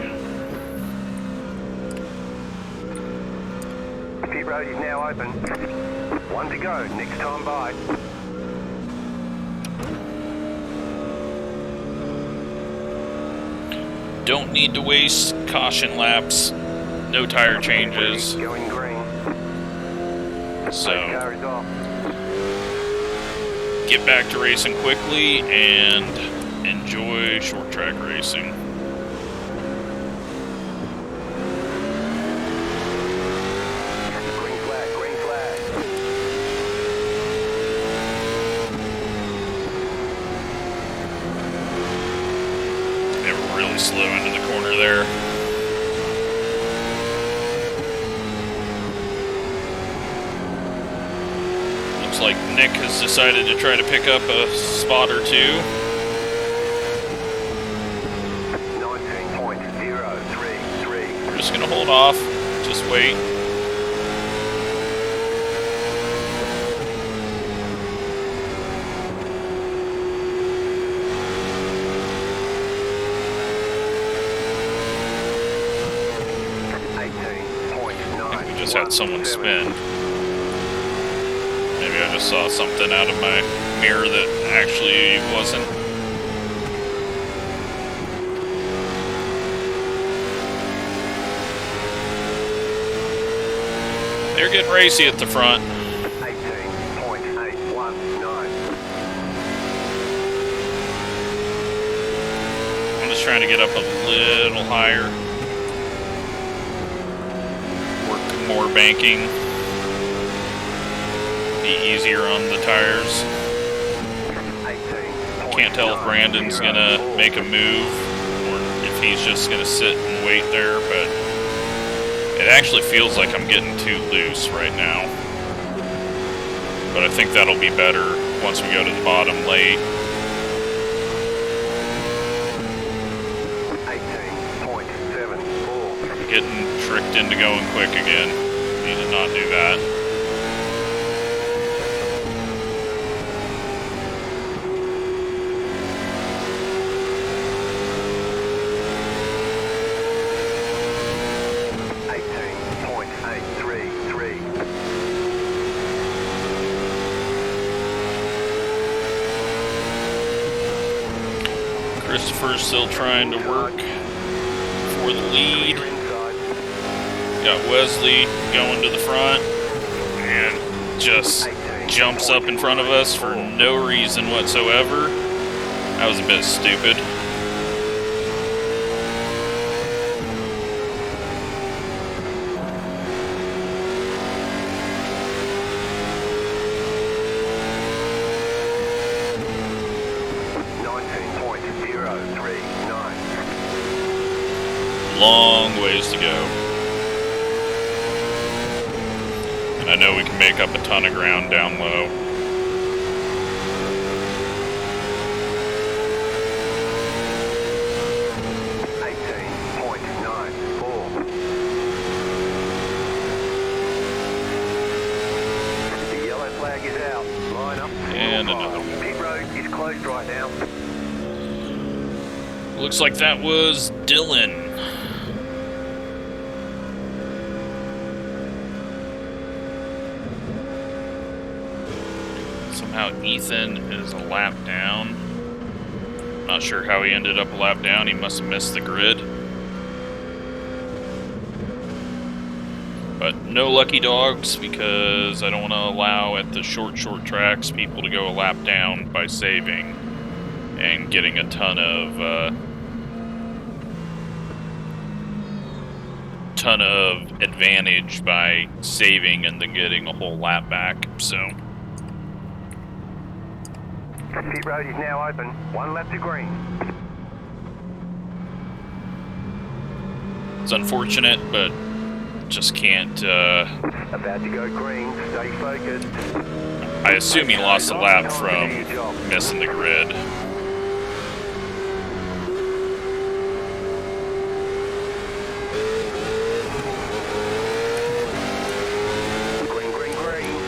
Pit road is now open. One to go, next time by. Don't need to waste caution laps. No tire changes. Going green. So Car is off. get back to racing quickly and enjoy short track racing. Green flag, green flag. They were really slow into the corner there. Looks like Nick has decided to try to pick up a spot or two. 19.033. We're just gonna hold off, just wait. We just had someone spin. Maybe I just saw something out of my mirror that actually wasn't. They're getting racy at the front. 18.819. I'm just trying to get up a little higher. Work more banking. Be easier on the tires. Can't tell if Brandon's gonna make a move or if he's just gonna sit and wait there, but it actually feels like I'm getting too loose right now. But I think that'll be better once we go to the bottom late. 18.74. Getting tricked into going quick again. Need to not do that. Christopher's still trying to work for the lead. Got Wesley going to the front and just jumps up in front of us for no reason whatsoever. That was a bit stupid. Long ways to go. And I know we can make up a ton of ground down low. The yellow flag is out. Line up. And another one. Pit road is closed right now. Looks like that was Dylan. Somehow Ethan is a lap down. Not sure how he ended up a lap down. He must have missed the grid. No lucky dogs, because I don't want to allow at the short tracks people to go a lap down by saving and getting a ton of advantage by saving and then getting a whole lap back. So Pit road is now open. 1 lap to green. it's unfortunate, but just can't. About to go green. Stay focused. I assume he lost a lap from missing the grid. Green, green, green.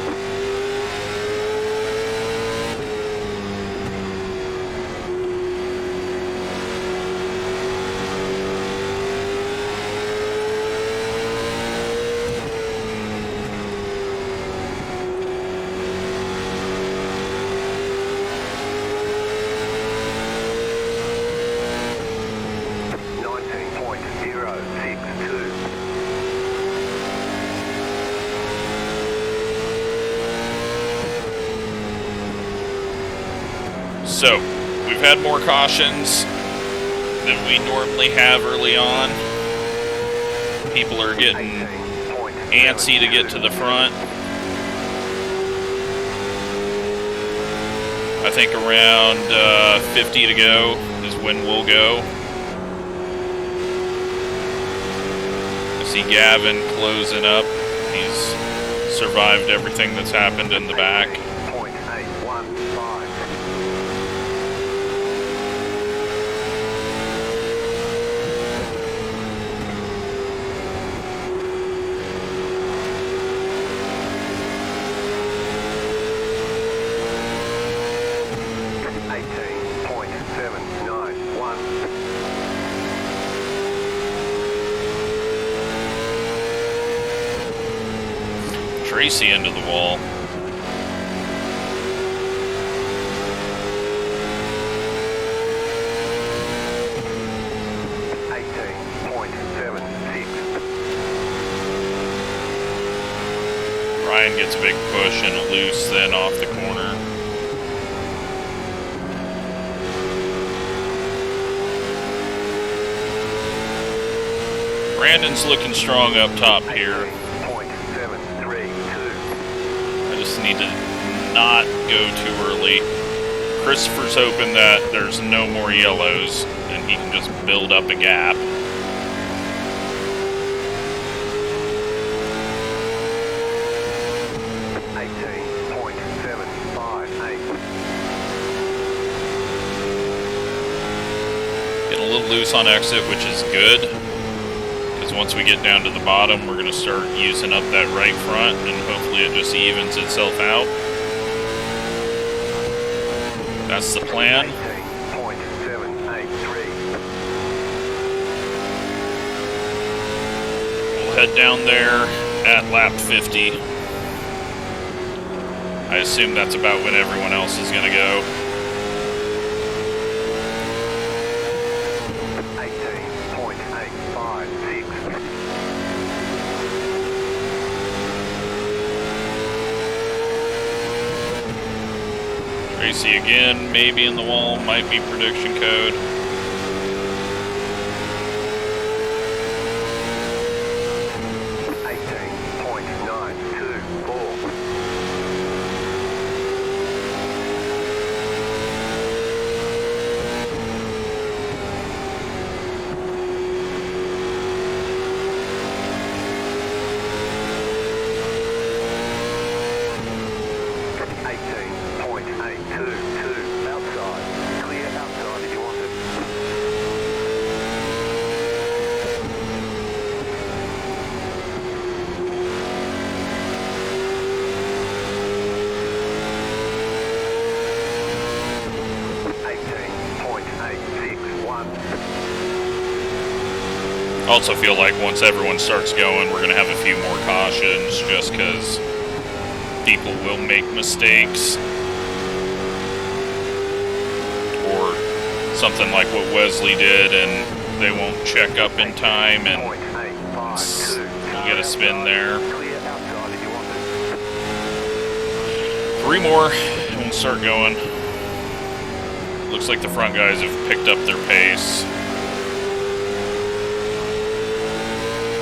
So, we've had more cautions than we normally have early on. People are getting antsy to get to the front. I think around 50 to go is when we'll go. I see Gavin closing up. He's survived everything that's happened in the back. Tracy into the wall. Ryan gets a big push and a loose then off the corner. Brandon's looking strong up top here. I just need to not go too early. Christopher's hoping that there's no more yellows and he can just build up a gap. Getting a little loose on exit, which is good. Because once we get down to the bottom, we're going to start using up that right front, and hopefully it just evens itself out. That's the plan. We'll head down there at lap 50. I assume that's about when everyone else is going to go. Tracy again, maybe in the wall, might be prediction code. I also feel like once everyone starts going, we're going to have a few more cautions just because people will make mistakes. Or something like what Wesley did and they won't check up in time and you get a spin there. 3 more and we'll start going. Looks like the front guys have picked up their pace.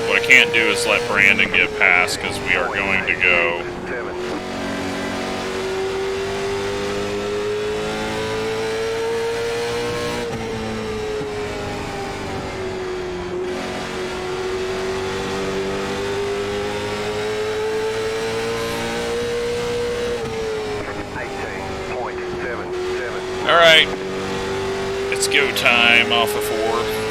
What I can't do is let Brandon get past because we are going to go. Alright, it's go time off of 4.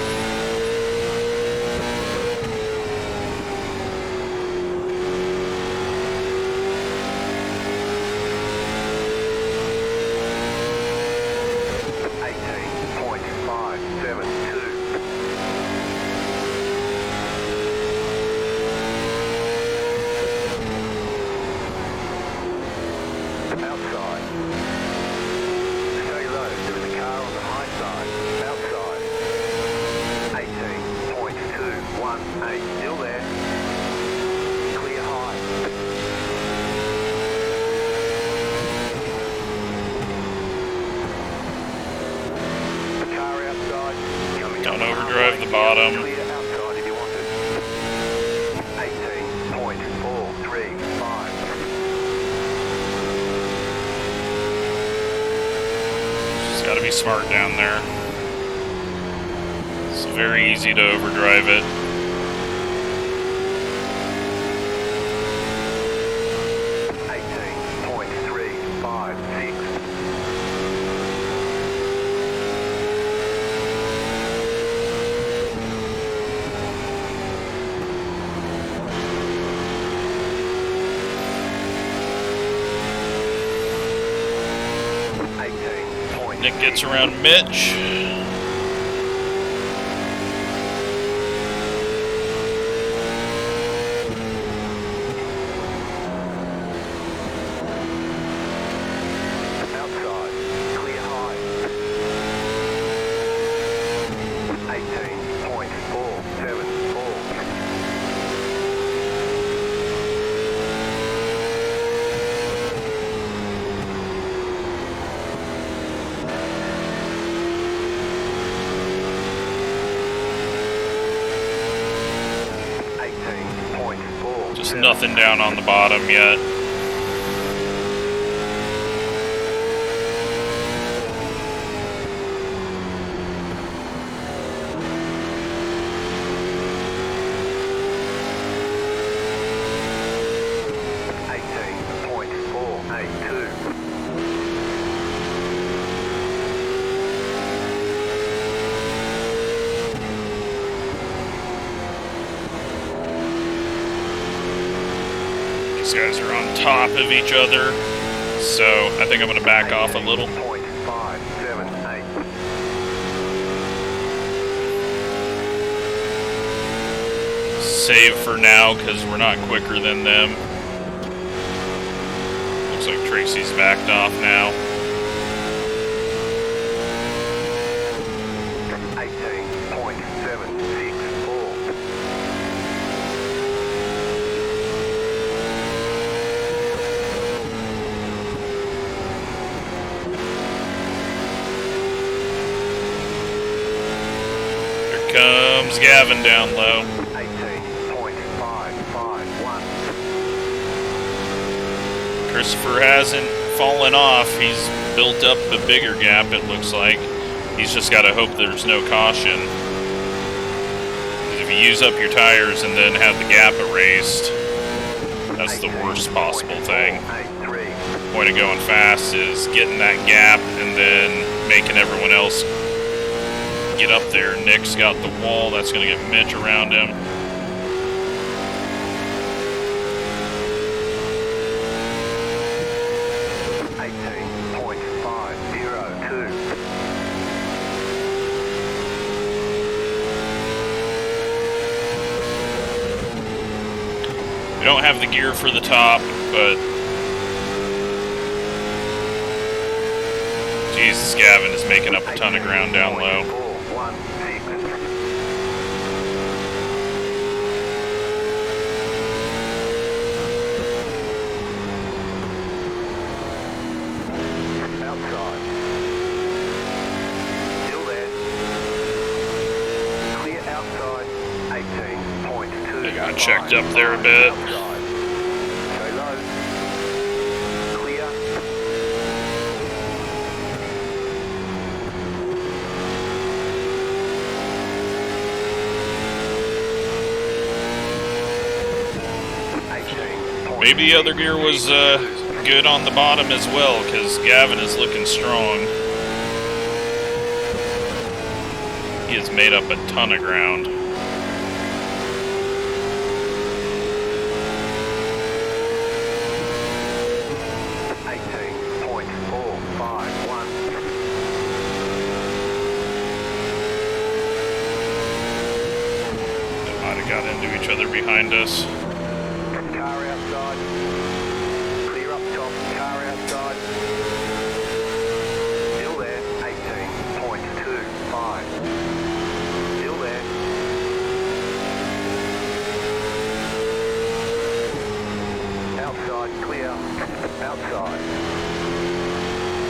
Don't overdrive the bottom. Just gotta be smart down there. It's very easy to overdrive it. Nick gets around Mitch. Outside, clear high. 18.474. Just nothing down on the bottom yet. These guys are on top of each other, so I think I'm going to back off a little. Save for now because we're not quicker than them. Looks like Tracy's backed off now. 18.764. Comes Gavin down low. 18.551. Christopher hasn't fallen off. He's built up a bigger gap, it looks like. He's just got to hope there's no caution. Because if you use up your tires and then have the gap erased, that's the worst possible thing. The point of going fast is getting that gap and then making everyone else get up there. Nick's got the wall. That's going to get Mitch around him. We don't have the gear for the top, but Jesus, Gavin is making up a ton of ground down low. checked up there a bit. Outside. Stay low. Clear. Maybe the other gear was good on the bottom as well, because Gavin is looking strong. He has made up a ton of ground. They might have got into each other behind us. Car outside. Clear up top. Car outside. Still there. 18.25. Still there. Outside clear. Outside.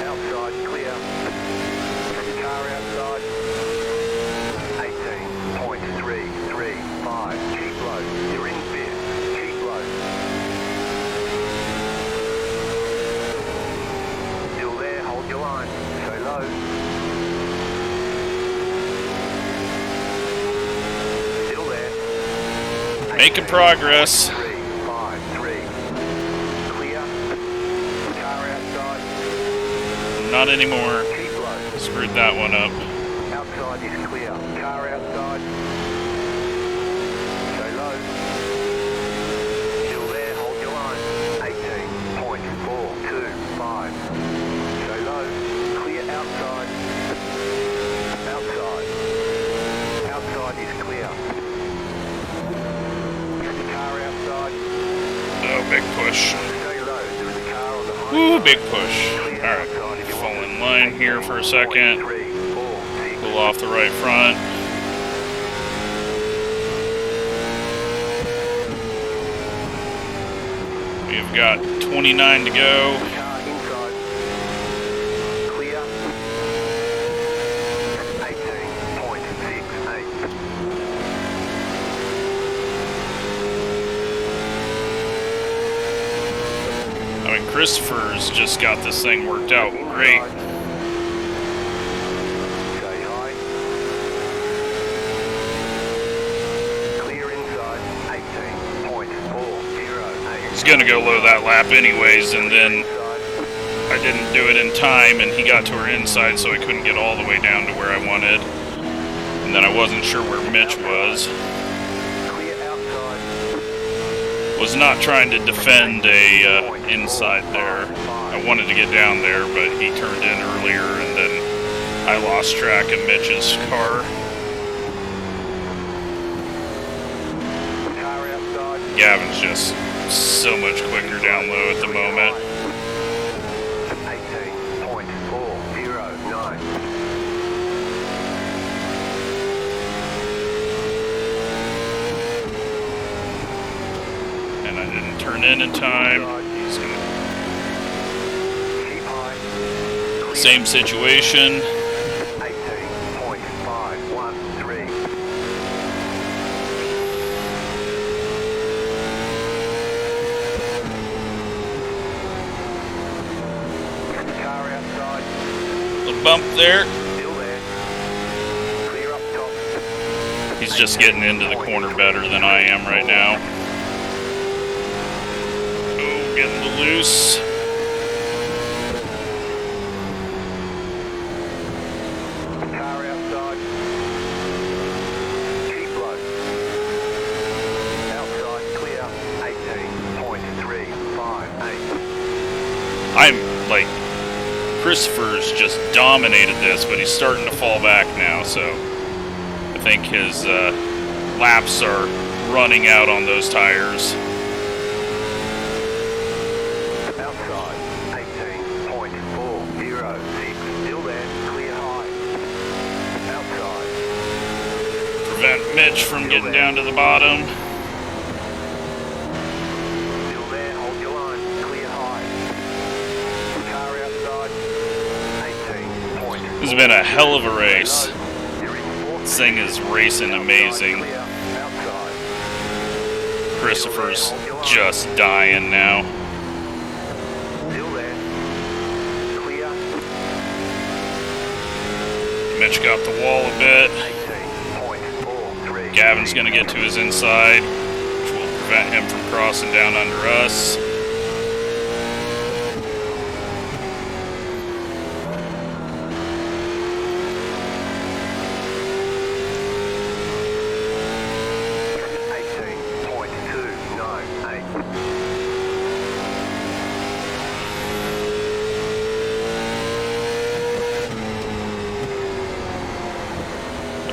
Outside clear. Car outside. 18.335. Keep low. You're in fifth. Keep low. Still there. Hold your line. Stay low. Still there. Making progress. 353. Clear. Car outside. Not anymore. Keep low. Screwed that one up. Outside is clear. Car outside. Stay low. Still there. Hold your line. 18.425. Stay low. Clear outside. Outside. Outside is clear. Car outside. Oh, big push. Stay low. There is a car on the high Ooh, side. big push. Clear Alright, outside if you fall want in it. line here for a second. 3, 4, 6. Pull off the right front. We've got 29 to go. Car inside. Clear. 18.68. I mean, Christopher's just got this thing worked out great. Stay high. Clear inside. 18.408. He's gonna go low that lap anyways, and then I didn't do it in time, and he got to her inside, so I couldn't get all the way down to where I wanted. And then I wasn't sure where Mitch was. Clear outside. Was not trying to defend a inside there. I wanted to get down there, but he turned in earlier, and then I lost track of Mitch's car. Car outside. Gavin's just so much quicker down low at the moment. 18.409. And I didn't turn in time. He's gonna... Keep high. Same situation. 18.513. Car outside. The bump there. Still there. Clear up top. He's just getting into the corner better than I am right now. Oh, getting loose. Car outside. Keep low. Outside clear. 18.358. I'm like, Christopher's just dominated this, but he's starting to fall back now, so I think his laps are running out on those tires. Outside. 18.406. Still there. Clear high. Outside. Prevent Mitch from getting down to the bottom. Still there. Hold your line. Clear high. Car outside. 18. This has been a hell of a race. You're in fourth. This thing is racing amazing. Clear. Outside. Christopher's just dying now. Still there. Clear. Mitch got the wall a bit. 18.43. Gavin's going to get to his inside, which will prevent him from crossing down under us.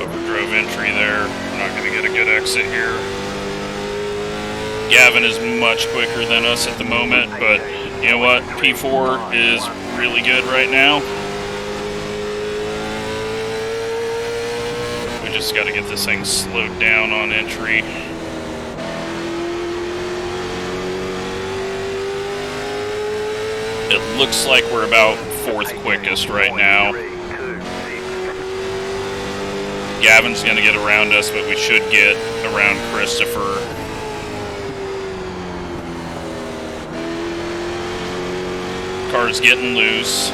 Overdrove entry there. We're not going to get a good exit here. Gavin is much quicker than us at the moment, but you know what? P4 is really good right now. We just got to get this thing slowed down on entry. It looks like we're about 4th quickest right now. Gavin's going to get around us, but we should get around Christopher. Car's getting loose.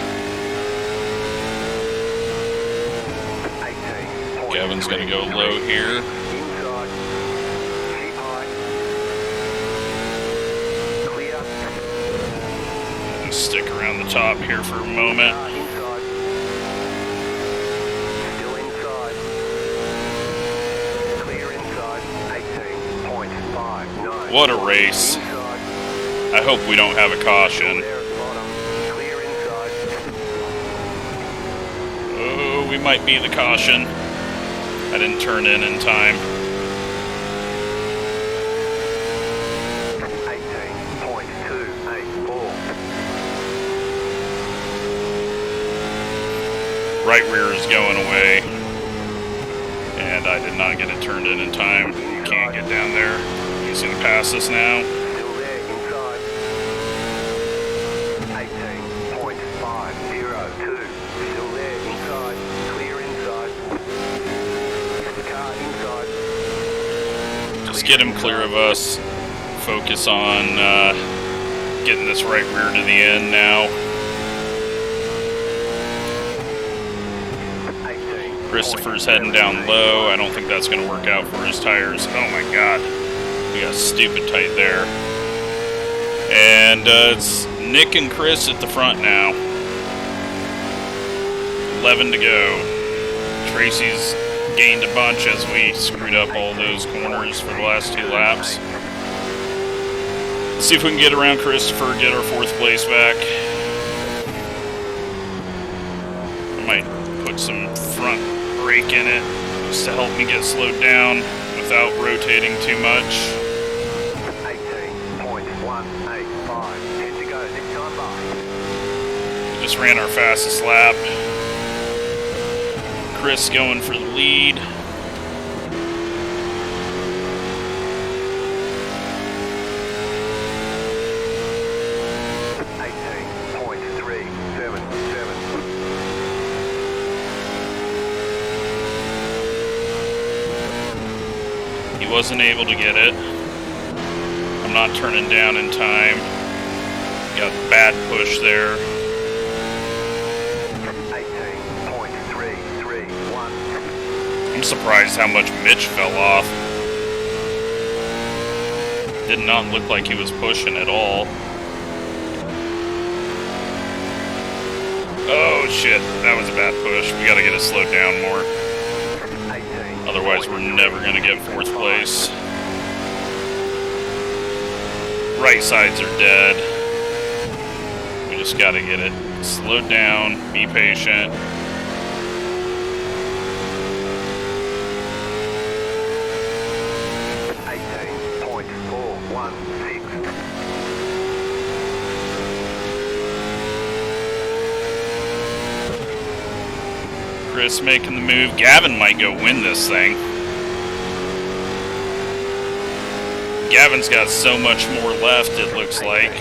Gavin's going to go low here. Stick around the top here for a moment. What a race. I hope we don't have a caution. Oh, we might be the caution. I didn't turn in time. 18.284. Right rear is going away. And I did not get it turned in time. Can't get down there. He's going to pass us now. Still there, inside. 18.502. Still there, inside. Clear inside. Car inside. Just get him clear of us. Focus on getting this right rear to the end now. Christopher's heading down low. I don't think that's going to work out for his tires. Oh my god. We got stupid tight there. And it's Nick and Chris at the front now. 11 to go. Tracy's gained a bunch as we screwed up all those corners for the last 2 laps. Let's see if we can get around Christopher, get our 4th place back. I might put some front brake in it just to help me get slowed down without rotating too much. 18.185. 10 to go. Next time by. Just ran our fastest lap. Chris going for the lead. He wasn't able to get it. I'm not turning down in time. Got a bad push there. 18.331. I'm surprised how much Mitch fell off. Did not look like he was pushing at all. Oh shit, that was a bad push. We gotta get it slowed down more. Otherwise, we're never going to get 4th place. Right sides are dead. We just got to get it slowed down, be patient. Chris making the move. Gavin might go win this thing. Gavin's got so much more left, it looks like.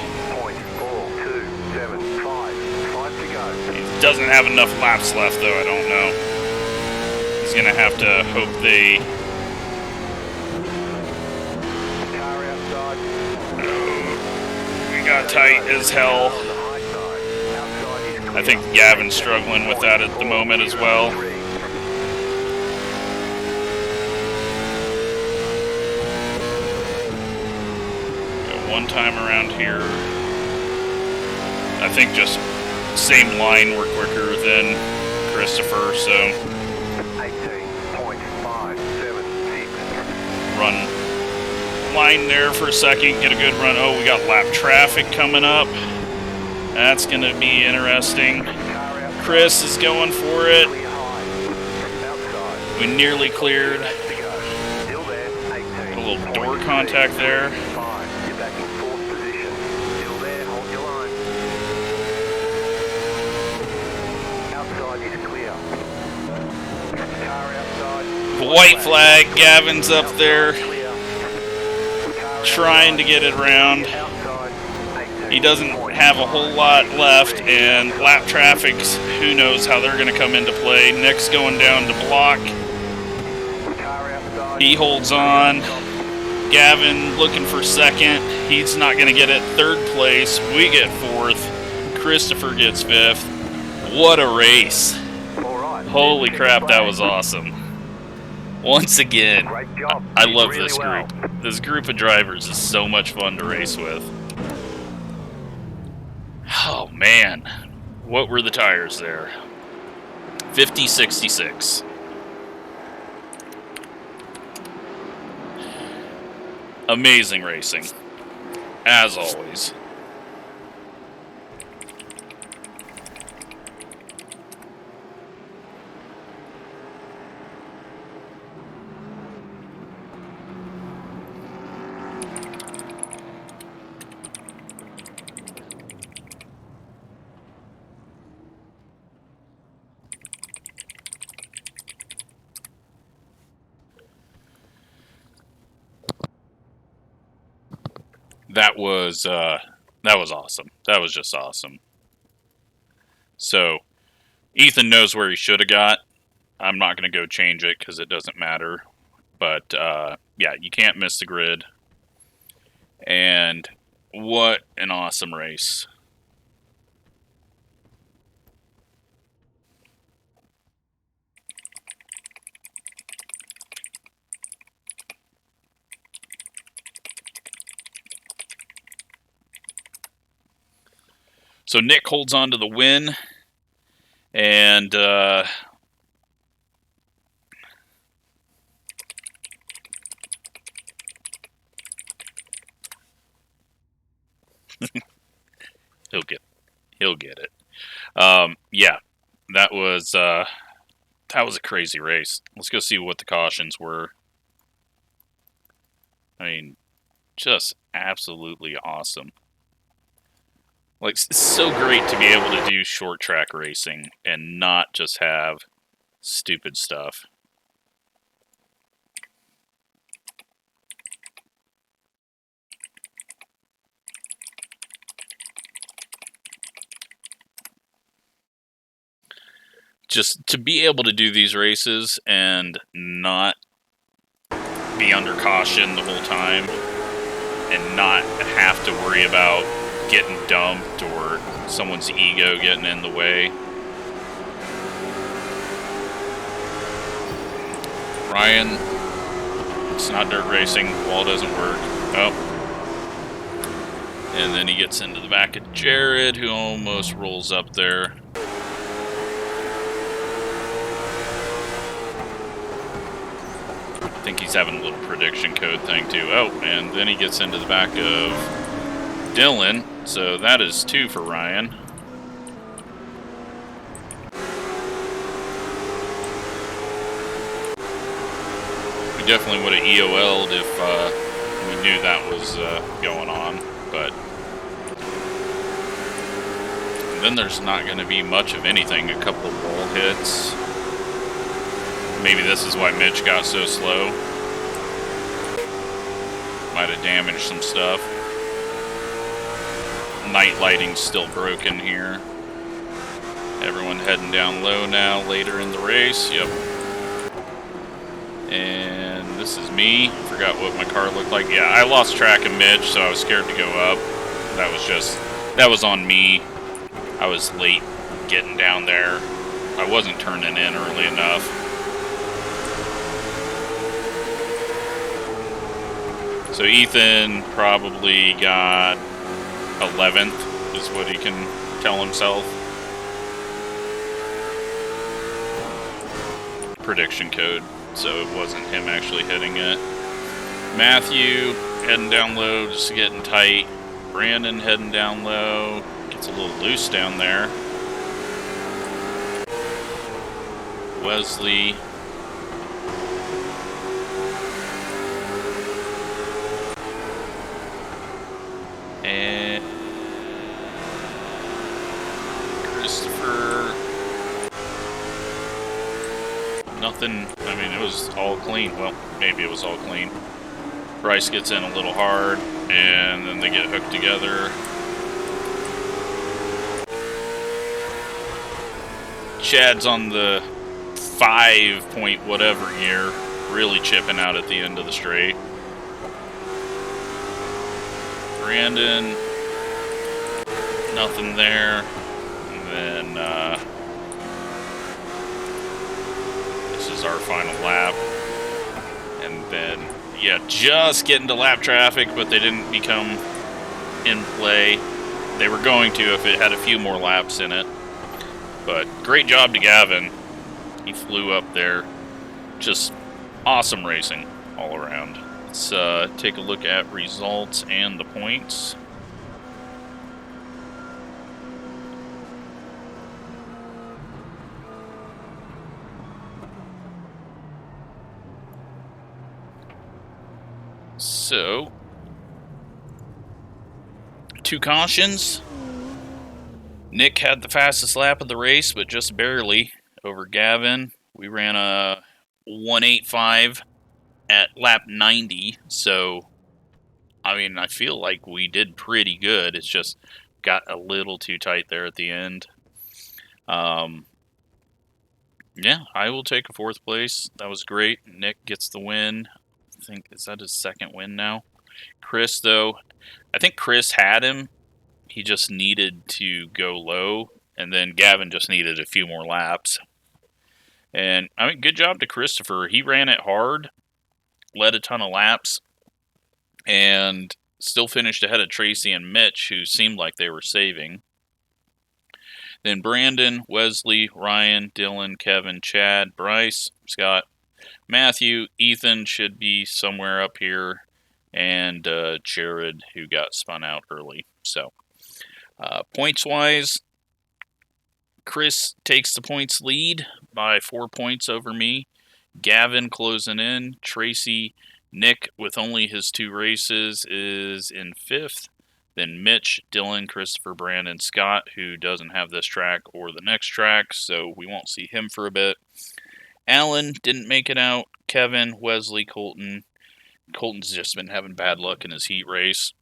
He doesn't have enough laps left, though, I don't know. He's going to have to hope they... got tight as hell. I think Gavin's struggling with that at the moment as well. Got one time around here. I think just same line, we're quicker than Christopher, so 18.576. run line there for a second, get a good run. Oh, we got lap traffic coming up. That's going to be interesting. Chris is going for it. We nearly cleared. Got a little door contact there. White flag, Gavin's up there trying to get it around. He doesn't have a whole lot left, and lap traffic's, who knows how they're going to come into play. Nick's going down to block. He holds on. Gavin looking for second. He's not going to get it. Third place. We get fourth. Christopher gets fifth. What a race. Holy crap, that was awesome. Once again, I love this group. This group of drivers is so much fun to race with. Oh man, what were the tires there? 50-66. Amazing racing, as always. That was awesome. That was just awesome. So, Ethan knows where he should have got. I'm not going to go change it because it doesn't matter. But, yeah, you can't miss the grid. And what an awesome race. So Nick holds on to the win, and he'll get it. Yeah, that was a crazy race. Let's go see what the cautions were. I mean, just absolutely awesome. Like, it's so great to be able to do short track racing and not just have stupid stuff. Just to be able to do these races and not be under caution the whole time and not have to worry about getting dumped or someone's ego getting in the way. Ryan, it's not dirt racing, wall doesn't work. Oh. And then he gets into the back of Jared, who almost rolls up there. I think he's having a little prediction code thing too. Oh, and then he gets into the back of Dylan. So that is 2 for Ryan. We definitely would have EOL'd if we knew that was going on, but then there's not going to be much of anything. A couple of wall hits. Maybe this is why Mitch got so slow. Might have damaged some stuff. Night lighting's still broken here. Everyone heading down low now, later in the race. Yep. And this is me. Forgot what my car looked like. Yeah, I lost track of Mitch, so I was scared to go up. That was on me. I was late getting down there. I wasn't turning in early enough. So Ethan probably got 11th, is what he can tell himself. Prediction code, so it wasn't him actually hitting it. Matthew heading down low, just getting tight. Brandon heading down low, gets a little loose down there. Wesley. And Christopher. Nothing, I mean, it was all clean. Well, maybe it was all clean. Bryce gets in a little hard, and then they get hooked together. Chad's on the 5 point whatever gear, really chipping out at the end of the straight. Brandon, nothing there. And then this is our final lap. And then, yeah, just getting to lap traffic, but they didn't become in play. They were going to if it had a few more laps in it. But great job to Gavin. He flew up there. Just awesome racing all around. Let's take a look at results and the points. So, 2 cautions. Nick had the fastest lap of the race, but just barely over Gavin. We ran a 1:8.5 at lap 90, so I mean, I feel like we did pretty good. It's just got a little too tight there at the end. Yeah, I will take a 4th place. That was great. Nick gets the win. I think, is that his 2nd win now? Chris, though, I think Chris had him. He just needed to go low, and then Gavin just needed a few more laps. And, I mean, good job to Christopher. He ran it hard, led a ton of laps, and still finished ahead of Tracy and Mitch, who seemed like they were saving. Then Brandon, Wesley, Ryan, Dylan, Kevin, Chad, Bryce, Scott, Matthew, Ethan should be somewhere up here, and Jared, who got spun out early. So, points-wise, Chris takes the points lead by 4 points over me. Gavin closing in. Tracy, Nick, with only his 2 races, is in 5th. Then Mitch, Dylan, Christopher, Brandon, Scott, who doesn't have this track or the next track, so we won't see him for a bit. Alan didn't make it out. Kevin, Wesley, Colton. Colton's just been having bad luck in his heat race.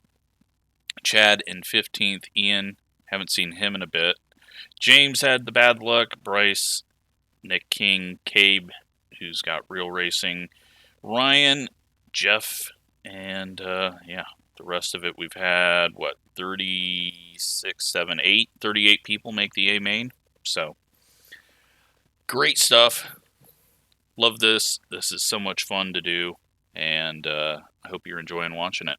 Chad in 15th. Ian, haven't seen him in a bit. James had the bad luck. Bryce, Nick King, Cabe, who's got real racing. Ryan, Jeff, and yeah, the rest of it we've had, 36, 7, 8, 38 people make the A main. So, great stuff. Love this. This is so much fun to do, and I hope you're enjoying watching it.